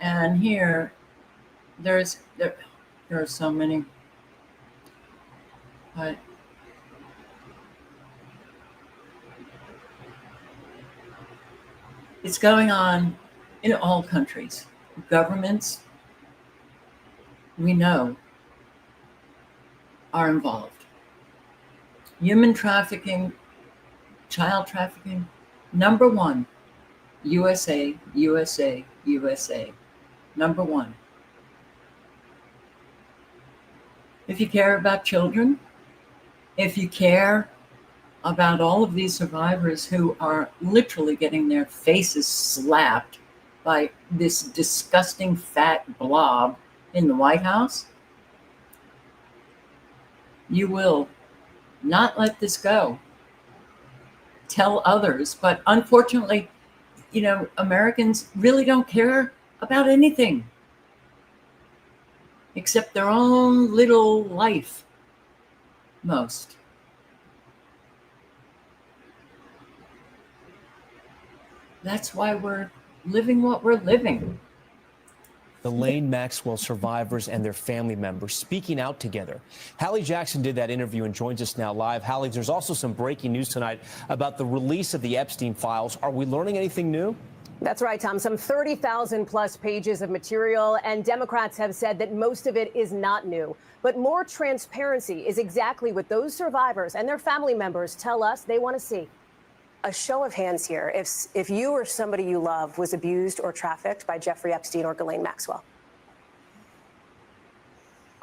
And here, there are so many, but it's going on in all countries. Governments, we know, are involved. Human trafficking, child trafficking, number one, USA, USA, USA. Number one. If you care about children, if you care about all of these survivors who are literally getting their faces slapped by this disgusting fat blob in the White House, you will not let this go. Tell others. But unfortunately, Americans really don't care about anything except their own little life, most. That's why we're living what we're living. Ghislaine Maxwell survivors and their family members speaking out together. Hallie Jackson did that interview and joins us now live. Hallie, there's also some breaking news tonight about the release of the Epstein files. Are we learning anything new? That's right, Tom. Some 30,000 plus pages of material, and Democrats have said that most of it is not new. But more transparency is exactly what those survivors and their family members tell us they want to see. A show of hands here. If you or somebody you love was abused or trafficked by Jeffrey Epstein or Ghislaine Maxwell.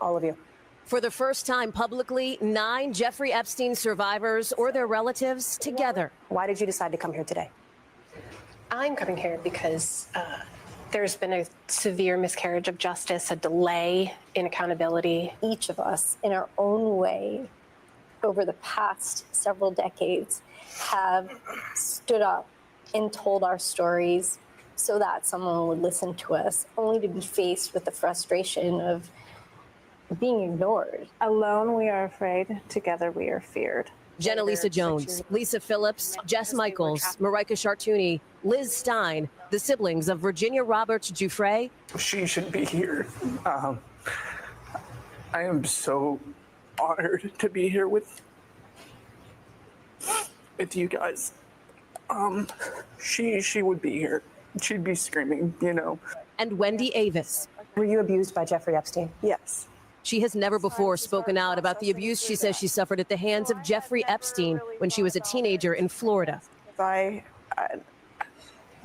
All of you. For the first time publicly, 9 Jeffrey Epstein survivors or their relatives together. Why did you decide to come here today? I'm coming here because there's been a severe miscarriage of justice, a delay in accountability. Each of us, in our own way, over the past several decades, have stood up and told our stories so that someone would listen to us, only to be faced with the frustration of being ignored. Alone we are afraid, together we are feared. Jenna Lisa Jones, Lisa Phillips, Jess Michaels, Marika Chartouni, Liz Stein, the siblings of Virginia Roberts Giuffre. She should be here. I am so honored to be here with you guys. She would be here. She'd be screaming, And Wendy Avis. Were you abused by Jeffrey Epstein? Yes. She has never before spoken out about the abuse she says she suffered at the hands of Jeffrey Epstein when she was a teenager in Florida.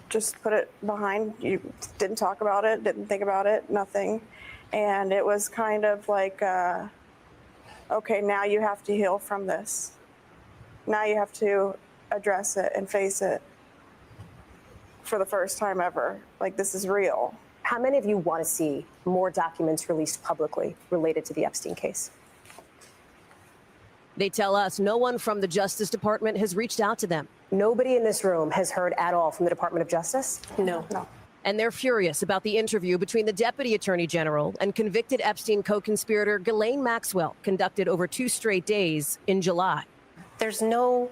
just put it behind. You didn't talk about it, didn't think about it, nothing. And it was kind of like, okay, now you have to heal from this. Now you have to address it and face it for the first time ever. Like, this is real. How many of you want to see more documents released publicly related to the Epstein case? They tell us no one from the Justice Department has reached out to them. Nobody in this room has heard at all from the Department of Justice? No. And they're furious about the interview between the Deputy Attorney General and convicted Epstein co-conspirator Ghislaine Maxwell, conducted over 2 straight days in July. There's no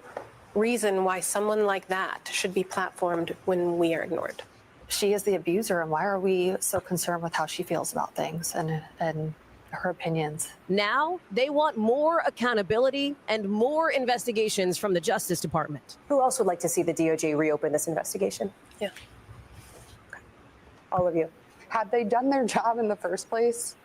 reason why someone like that should be platformed when we are ignored. She is the abuser, and why are we so concerned with how she feels about things and her opinions? Now they want more accountability and more investigations from the Justice Department. Who else would like to see the DOJ reopen this investigation? Yeah. All of you. Had they done their job in the first place,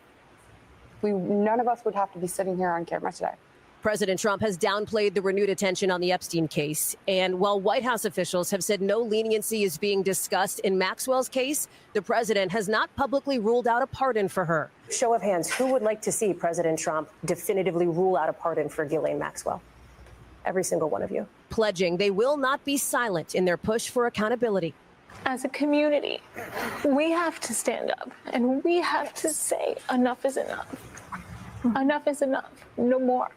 none of us would have to be sitting here on camera today. President Trump has downplayed the renewed attention on the Epstein case. And while White House officials have said no leniency is being discussed in Maxwell's case, the president has not publicly ruled out a pardon for her. Show of hands, who would like to see President Trump definitively rule out a pardon for Ghislaine Maxwell? Every single one of you. Pledging they will not be silent in their push for accountability. As a community, we have to stand up and we have to say enough is enough. Enough is enough. No more.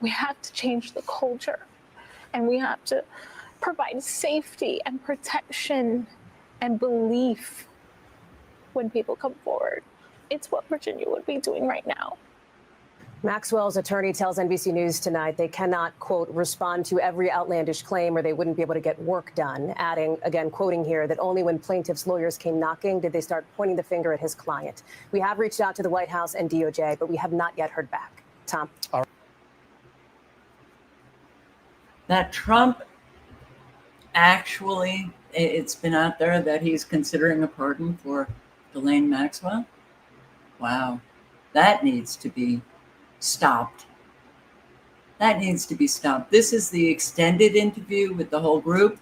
We have to change the culture, and we have to provide safety and protection and belief when people come forward. It's what Virginia would be doing right now. Maxwell's attorney tells NBC News tonight they cannot, quote, respond to every outlandish claim or they wouldn't be able to get work done, adding, again, quoting here, that only when plaintiff's lawyers came knocking did they start pointing the finger at his client. We have reached out to the White House and DOJ, but we have not yet heard back. Tom? That Trump actually, it's been out there that he's considering a pardon for Ghislaine Maxwell. Wow, that needs to be stopped. That needs to be stopped. This is the extended interview with the whole group,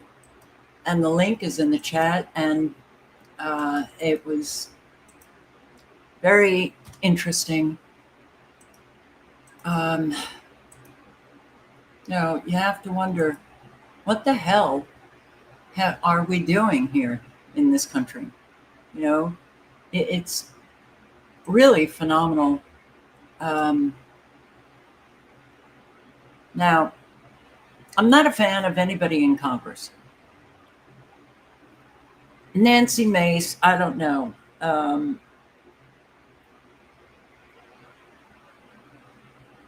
and the link is in the chat, and it was very interesting. You have to wonder, what the hell are we doing here in this country? It's really phenomenal. Now, I'm not a fan of anybody in Congress. Nancy Mace, I don't know.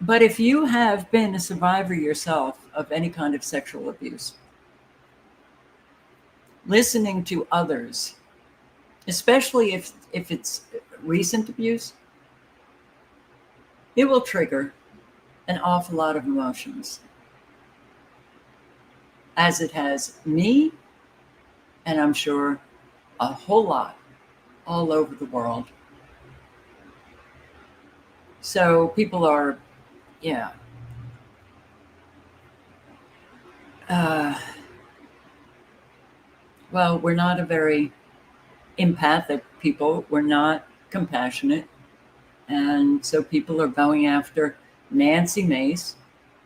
But if you have been a survivor yourself of any kind of sexual abuse, listening to others, especially if it's recent abuse, it will trigger an awful lot of emotions, as it has me, and I'm sure a whole lot all over the world. So people are, well, we're not a very empathic people. We're not compassionate. And so people are going after Nancy Mace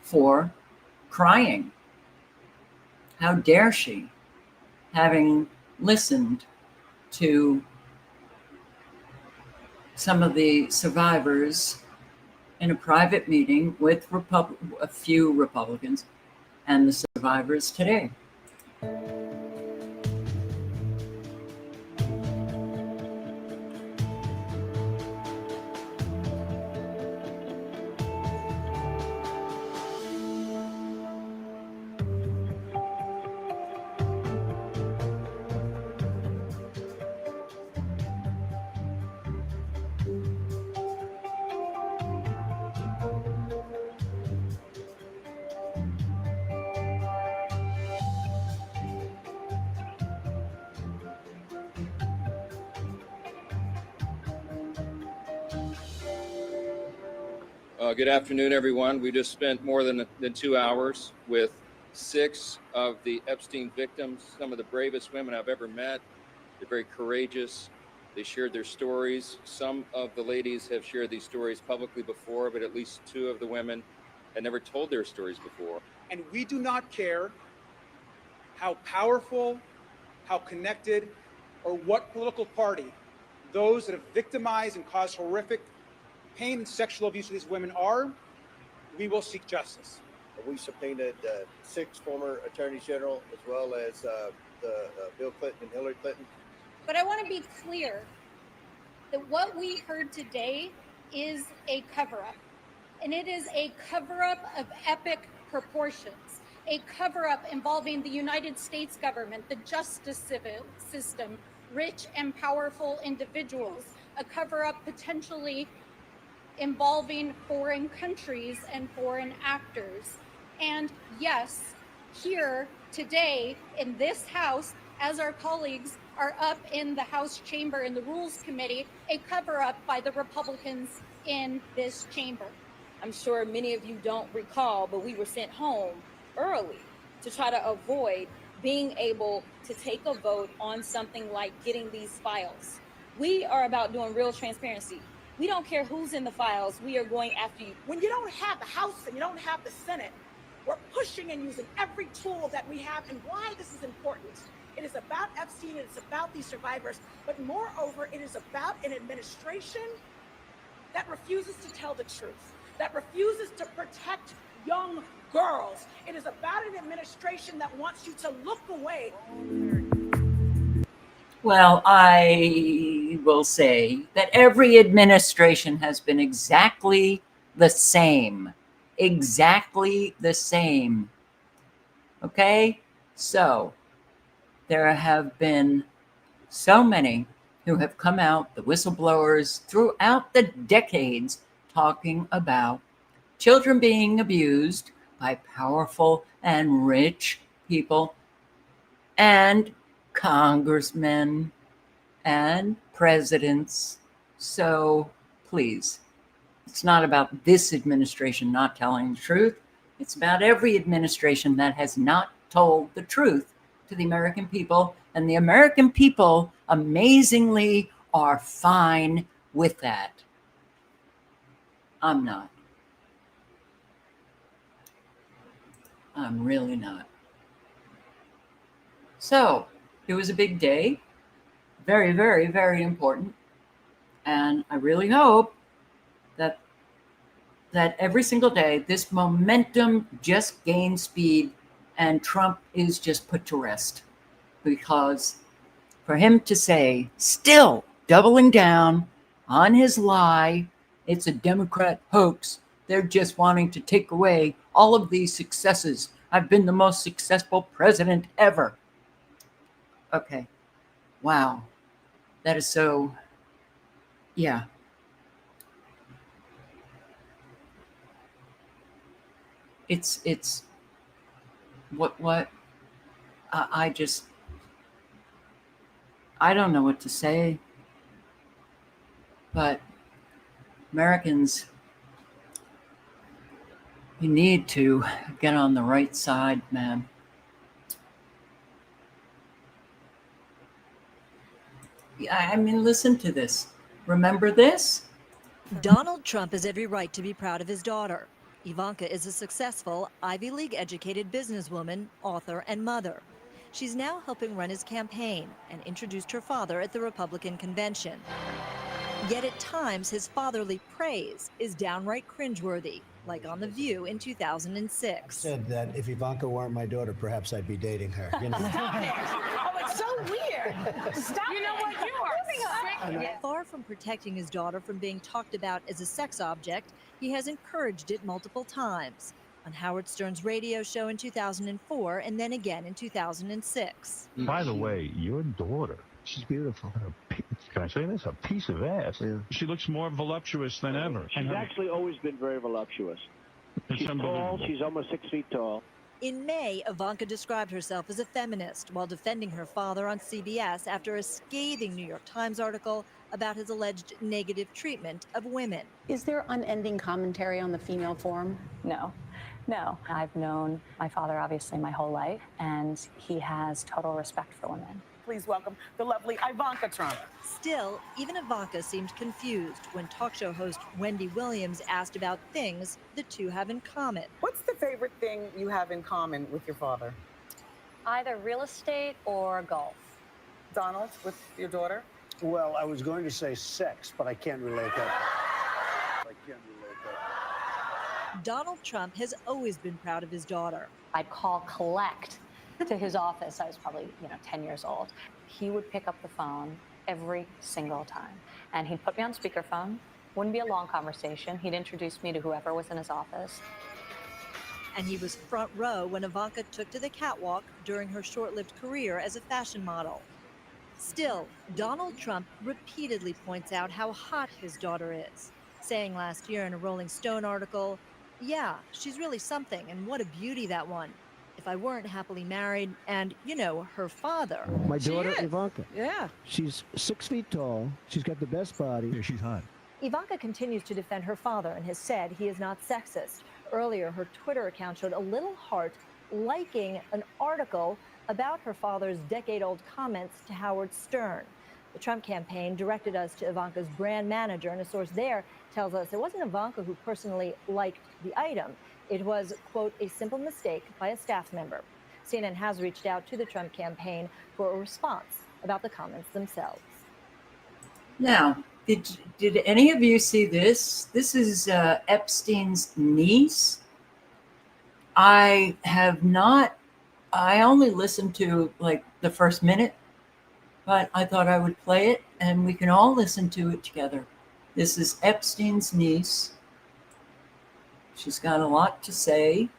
for crying. How dare she, having listened to some of the survivors in a private meeting with a few Republicans and the survivors today. Good afternoon, everyone. We just spent more than 2 hours with 6 of the Epstein victims, some of the bravest women I've ever met. They're very courageous. They shared their stories. Some of the ladies have shared these stories publicly before, but at least 2 of the women had never told their stories before. And we do not care how powerful, how connected, or what political party those that have victimized and caused horrific pain and sexual abuse to these women are. We will seek justice. We subpoenaed 6 former attorneys general, as well as Bill Clinton and Hillary Clinton. But I want to be clear that what we heard today is a cover-up. And it is a cover-up of epic proportions, a cover-up involving the United States government, the justice system, rich and powerful individuals, a cover-up potentially involving foreign countries and foreign actors. And yes, here today in this House, as our colleagues are up in the House chamber in the Rules Committee, a cover-up by the Republicans in this chamber. I'm sure many of you don't recall, but we were sent home early to try to avoid being able to take a vote on something like getting these files. We are about doing real transparency. We don't care who's in the files. We are going after you. When you don't have the House and you don't have the Senate, we're pushing and using every tool that we have. And why this is important. It is about Epstein, it's about these survivors, but moreover, it is about an administration that refuses to tell the truth, that refuses to protect young girls. It is about an administration that wants you to look away. Well, I will say that every administration has been exactly the same. Exactly the same. Okay? So, there have been so many who have come out, the whistleblowers, throughout the decades, talking about children being abused by powerful and rich people and congressmen and presidents. So please, it's not about this administration not telling the truth. It's about every administration that has not told the truth to the American people. And the American people, amazingly, are fine with that. I'm not. I'm really not. So, it was a big day. Very, very, very important. And I really hope that every single day, this momentum just gains speed and Trump is just put to rest. Because for him to say, still doubling down on his lie, it's a Democrat hoax. They're just wanting to take away all of these successes. I've been the most successful president ever. Okay. Wow. That is so, yeah. It's what I don't know what to say, but Americans, you need to get on the right side, man. I mean, listen to this. Remember this? Donald Trump has every right to be proud of his daughter. Ivanka is a successful, Ivy League educated businesswoman, author, and mother. She's now helping run his campaign and introduced her father at the Republican convention. Yet at times, his fatherly praise is downright cringeworthy, like on The View in 2006. I said that if Ivanka weren't my daughter, perhaps I'd be dating her. You know? Oh, it's so weird. Stop. You know what? You are sick. Far from protecting his daughter from being talked about as a sex object, he has encouraged it multiple times. On Howard Stern's radio show in 2004 and then again in 2006. By the way, your daughter, she's beautiful. Can I say this? A piece of ass. Yeah. She looks more voluptuous than ever. She's actually always been very voluptuous. She's tall. She's almost 6 feet tall. In May, Ivanka described herself as a feminist while defending her father on CBS after a scathing New York Times article about his alleged negative treatment of women. Is there unending commentary on the female form? No. No, I've known my father obviously my whole life, and he has total respect for women. Please welcome the lovely Ivanka Trump. Still, even Ivanka seemed confused when talk show host Wendy Williams asked about things the two have in common. What's the favorite thing you have in common with your father? Either real estate or golf. Donald, with your daughter? Well, I was going to say sex, but I can't relate that. Donald Trump has always been proud of his daughter. I'd call collect to his office. I was probably, 10 years old. He would pick up the phone every single time, and he'd put me on speakerphone. Wouldn't be a long conversation. He'd introduce me to whoever was in his office. And he was front row when Ivanka took to the catwalk during her short-lived career as a fashion model. Still, Donald Trump repeatedly points out how hot his daughter is, saying last year in a Rolling Stone article, "Yeah, she's really something, and what a beauty, that one. If I weren't happily married and, her father." My daughter, Ivanka. Yeah. She's 6 feet tall. She's got the best body. Yeah, she's hot. Ivanka continues to defend her father and has said he is not sexist. Earlier, her Twitter account showed a little heart liking an article about her father's decade-old comments to Howard Stern. The Trump campaign directed us to Ivanka's brand manager, and a source there tells us it wasn't Ivanka who personally liked the item. It was, quote, a simple mistake by a staff member. CNN has reached out to the Trump campaign for a response about the comments themselves. Now, did any of you see this? This is Epstein's niece. I only listened to like the first minute, but I thought I would play it and we can all listen to it together. This is Epstein's niece. She's got a lot to say.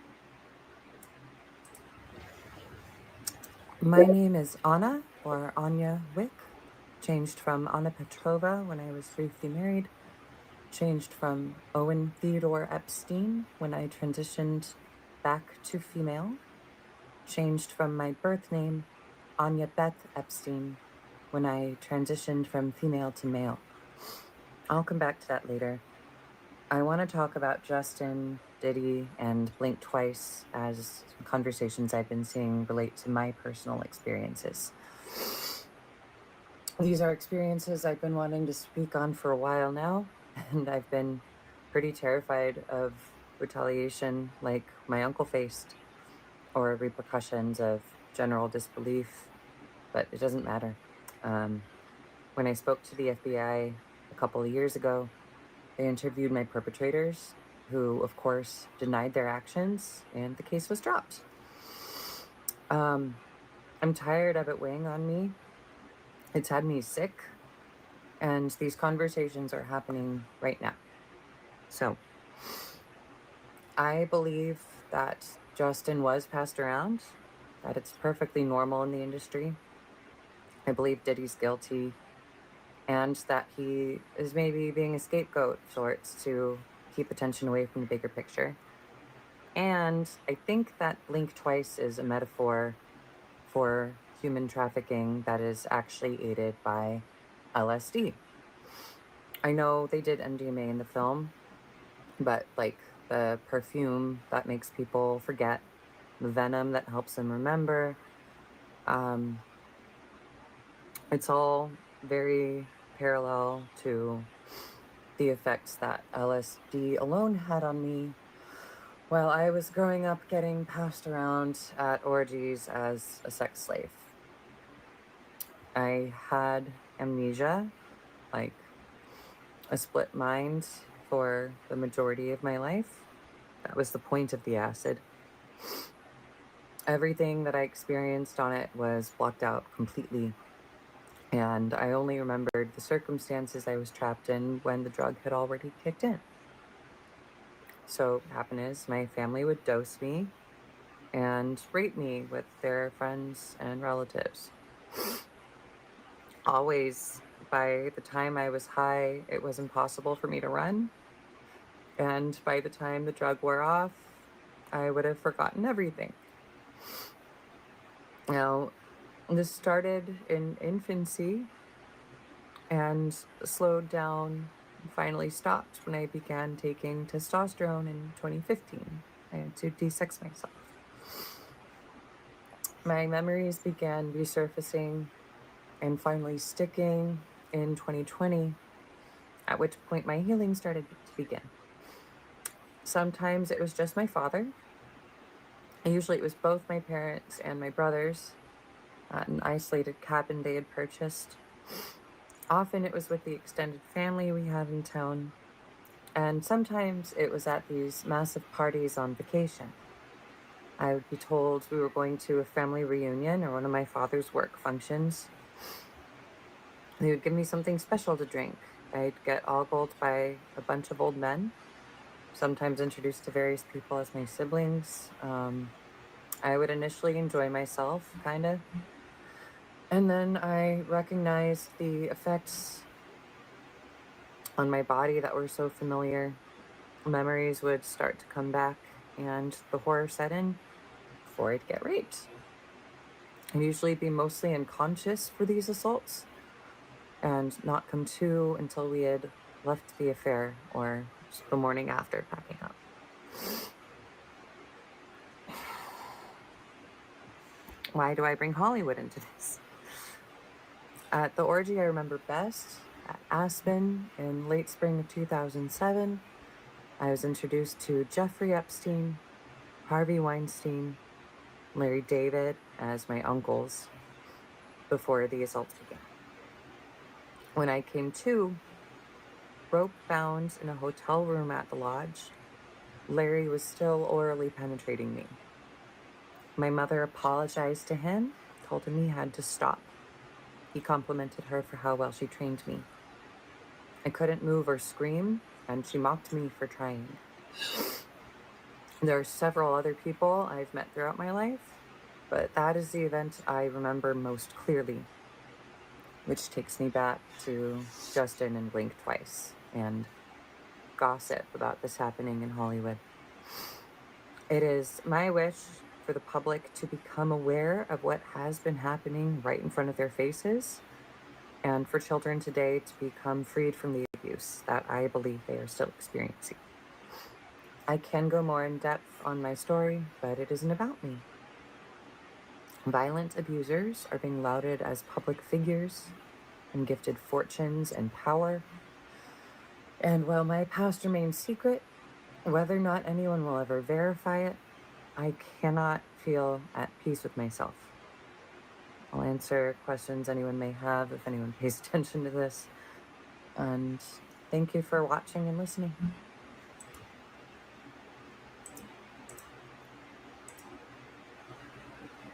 My name is Anna, or Anya Wick. Changed from Anna Petrova when I was briefly married. Changed from Owen Theodore Epstein when I transitioned back to female. Changed from my birth name, Anya Beth Epstein, when I transitioned from female to male. I'll come back to that later. I want to talk about Justin, Diddy, and Blink Twice as conversations I've been seeing relate to my personal experiences. These are experiences I've been wanting to speak on for a while now, and I've been pretty terrified of retaliation like my uncle faced, or repercussions of general disbelief, but it doesn't matter. When I spoke to the FBI a couple of years ago, they interviewed my perpetrators, who, of course, denied their actions, and the case was dropped. I'm tired of it weighing on me. It's had me sick, and these conversations are happening right now. So, I believe that Justin was passed around, that it's perfectly normal in the industry. I believe Diddy's guilty, and that he is maybe being a scapegoat of sorts to keep attention away from the bigger picture. And I think that Blink Twice is a metaphor for human trafficking that is actually aided by LSD. I know they did MDMA in the film, but like the perfume that makes people forget, the venom that helps them remember, it's all very parallel to the effects that LSD alone had on me while I was growing up getting passed around at orgies as a sex slave. I had amnesia, like a split mind for the majority of my life. That was the point of the acid. Everything that I experienced on it was blocked out completely. And I only remembered the circumstances I was trapped in when the drug had already kicked in. So what happened is my family would dose me and rape me with their friends and relatives. Always, by the time I was high, it was impossible for me to run. And by the time the drug wore off, I would have forgotten everything. Now, this started in infancy and slowed down and finally stopped when I began taking testosterone in 2015. I had to de-sex myself. My memories began resurfacing and finally sticking in 2020, at which point my healing started to begin. Sometimes it was just my father. Usually it was both my parents and my brothers at an isolated cabin they had purchased. Often it was with the extended family we had in town, and sometimes it was at these massive parties on vacation. I would be told we were going to a family reunion or one of my father's work functions. They would give me something special to drink. I'd get ogled by a bunch of old men, sometimes introduced to various people as my siblings. I would initially enjoy myself, kind of. And then I recognized the effects on my body that were so familiar. Memories would start to come back, and the horror set in before I'd get raped. I'd usually be mostly unconscious for these assaults and not come to until we had left the affair or the morning after packing up. Why do I bring Hollywood into this? At the orgy I remember best, at Aspen in late spring of 2007, I was introduced to Jeffrey Epstein, Harvey Weinstein, Larry David as my uncles before the assaults began. When I came to, rope bound in a hotel room at the lodge, Larry was still orally penetrating me. My mother apologized to him, told him he had to stop. He complimented her for how well she trained me. I couldn't move or scream, and she mocked me for trying. There are several other people I've met throughout my life, but that is the event I remember most clearly, which takes me back to Justin and Blink Twice and gossip about this happening in Hollywood. It is my wish for the public to become aware of what has been happening right in front of their faces, and for children today to become freed from the abuse that I believe they are still experiencing. I can go more in depth on my story, but it isn't about me. Violent abusers are being lauded as public figures and gifted fortunes and power. And while my past remains secret, whether or not anyone will ever verify it, I cannot feel at peace with myself. I'll answer questions anyone may have if anyone pays attention to this. And thank you for watching and listening.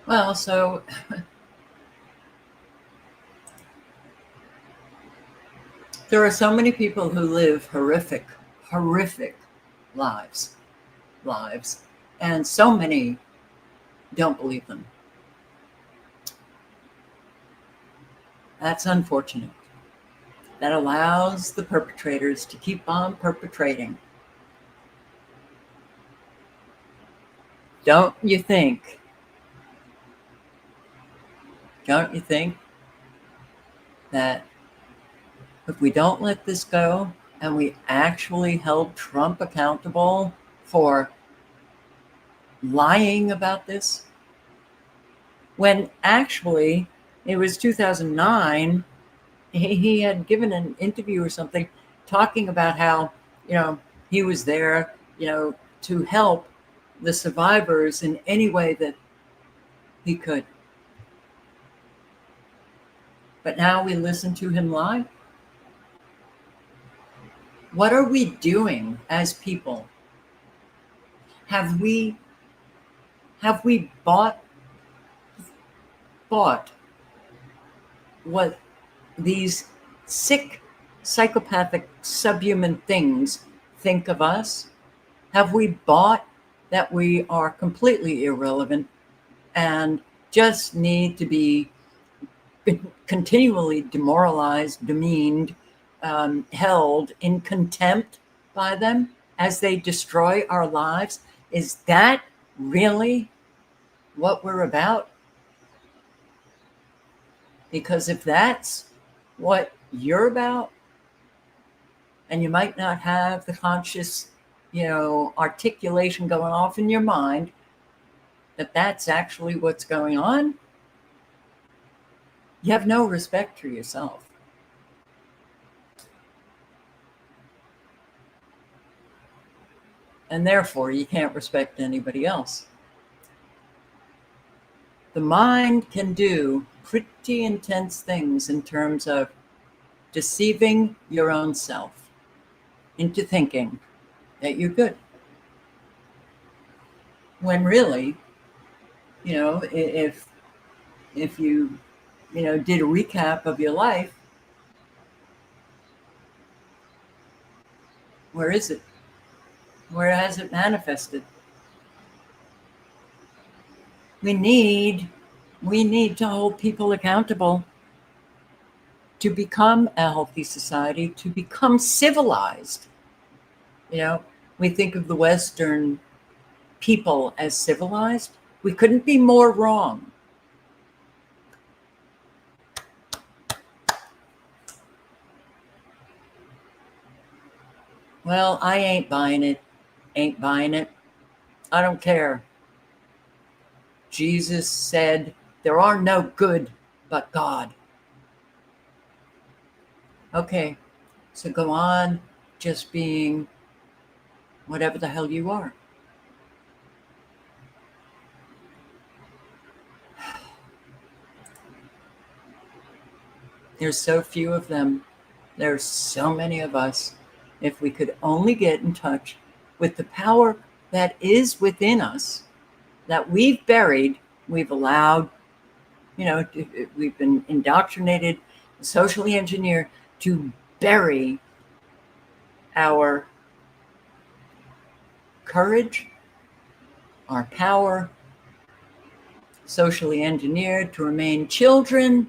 Well, so there are so many people who live horrific lives, and so many don't believe them. That's unfortunate. That allows the perpetrators to keep on perpetrating. Don't you think that if we don't let this go and we actually held Trump accountable for lying about this, when actually it was 2009, he had given an interview or something talking about how, he was there, to help the survivors in any way that he could. But now we listen to him lie. What are we doing as people? Have we bought what these sick, psychopathic, subhuman things think of us? Have we bought that we are completely irrelevant and just need to be continually demoralized, demeaned, held in contempt by them as they destroy our lives? Is that really what we're about? Because if that's what you're about, and you might not have the conscious, articulation going off in your mind that that's actually what's going on, you have no respect for yourself. And therefore, you can't respect anybody else. The mind can do pretty intense things in terms of deceiving your own self into thinking that you're good. When really, if you, did a recap of your life, where is it? Where has it manifested? We need to hold people accountable to become a healthy society, to become civilized. We think of the Western people as civilized. We couldn't be more wrong. Well, I ain't buying it. Ain't buying it. I don't care. Jesus said, there are no good but God. Okay, so go on just being whatever the hell you are. There's so few of them. There's so many of us. If we could only get in touch with the power that is within us, that we've buried, we've allowed, we've been indoctrinated, socially engineered to bury our courage, our power, socially engineered to remain children.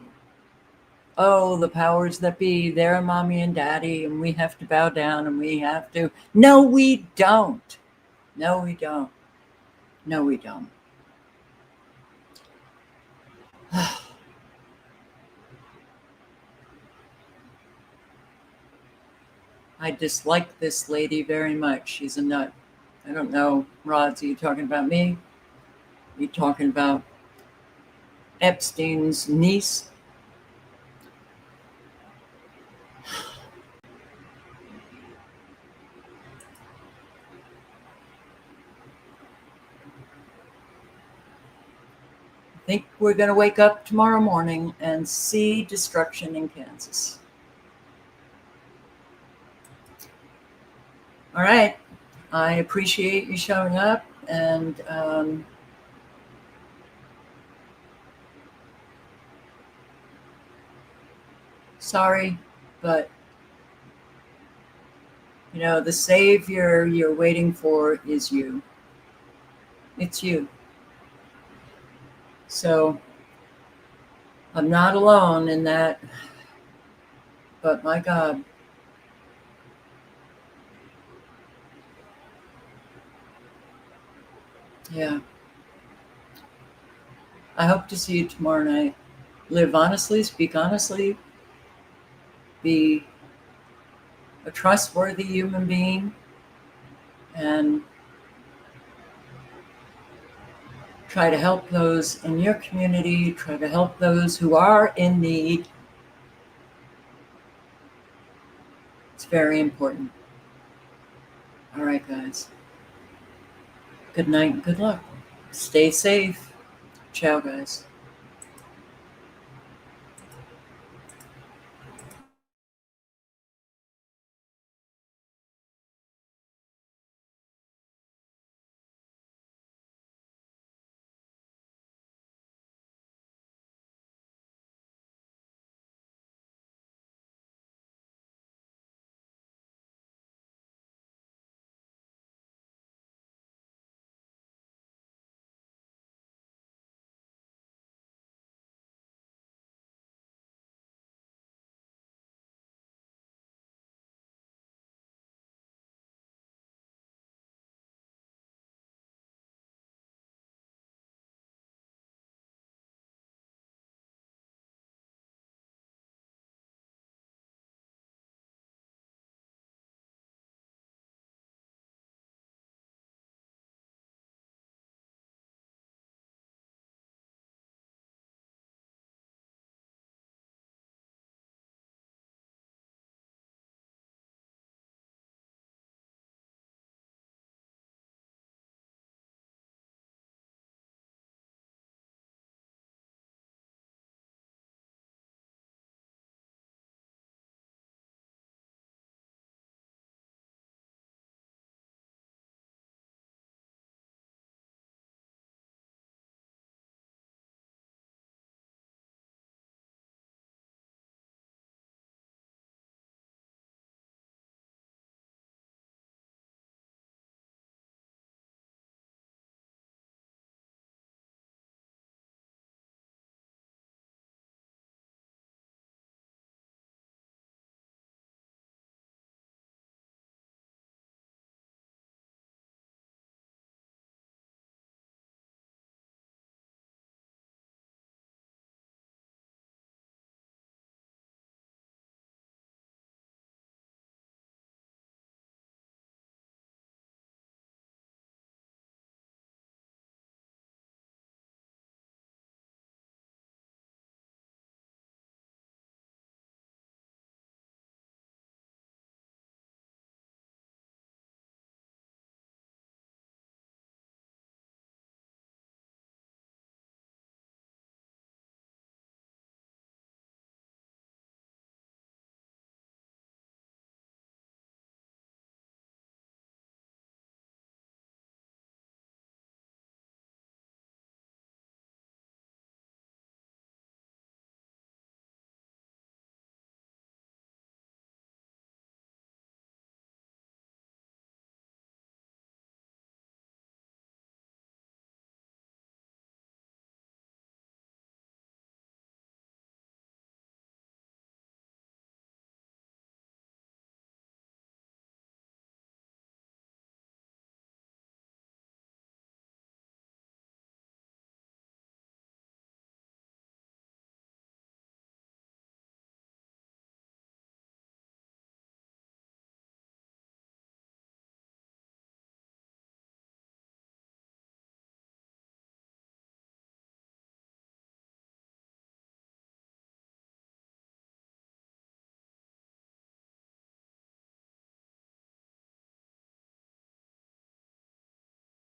Oh, the powers that be, they're mommy and daddy, and we have to bow down, and we have to. No, we don't. No, we don't. No, we don't. I dislike this lady very much. She's a nut. I don't know, Rods, are you talking about me? Are you talking about Epstein's niece? I think we're going to wake up tomorrow morning and see destruction in Kansas. All right. I appreciate you showing up, and sorry, but the savior you're waiting for is you. It's you. So I'm not alone in that, but my God. Yeah. I hope to see you tomorrow night. Live honestly, speak honestly, be a trustworthy human being, and try to help those in your community, try to help those who are in need. It's very important. All right, guys. Good night and good luck. Stay safe. Ciao, guys.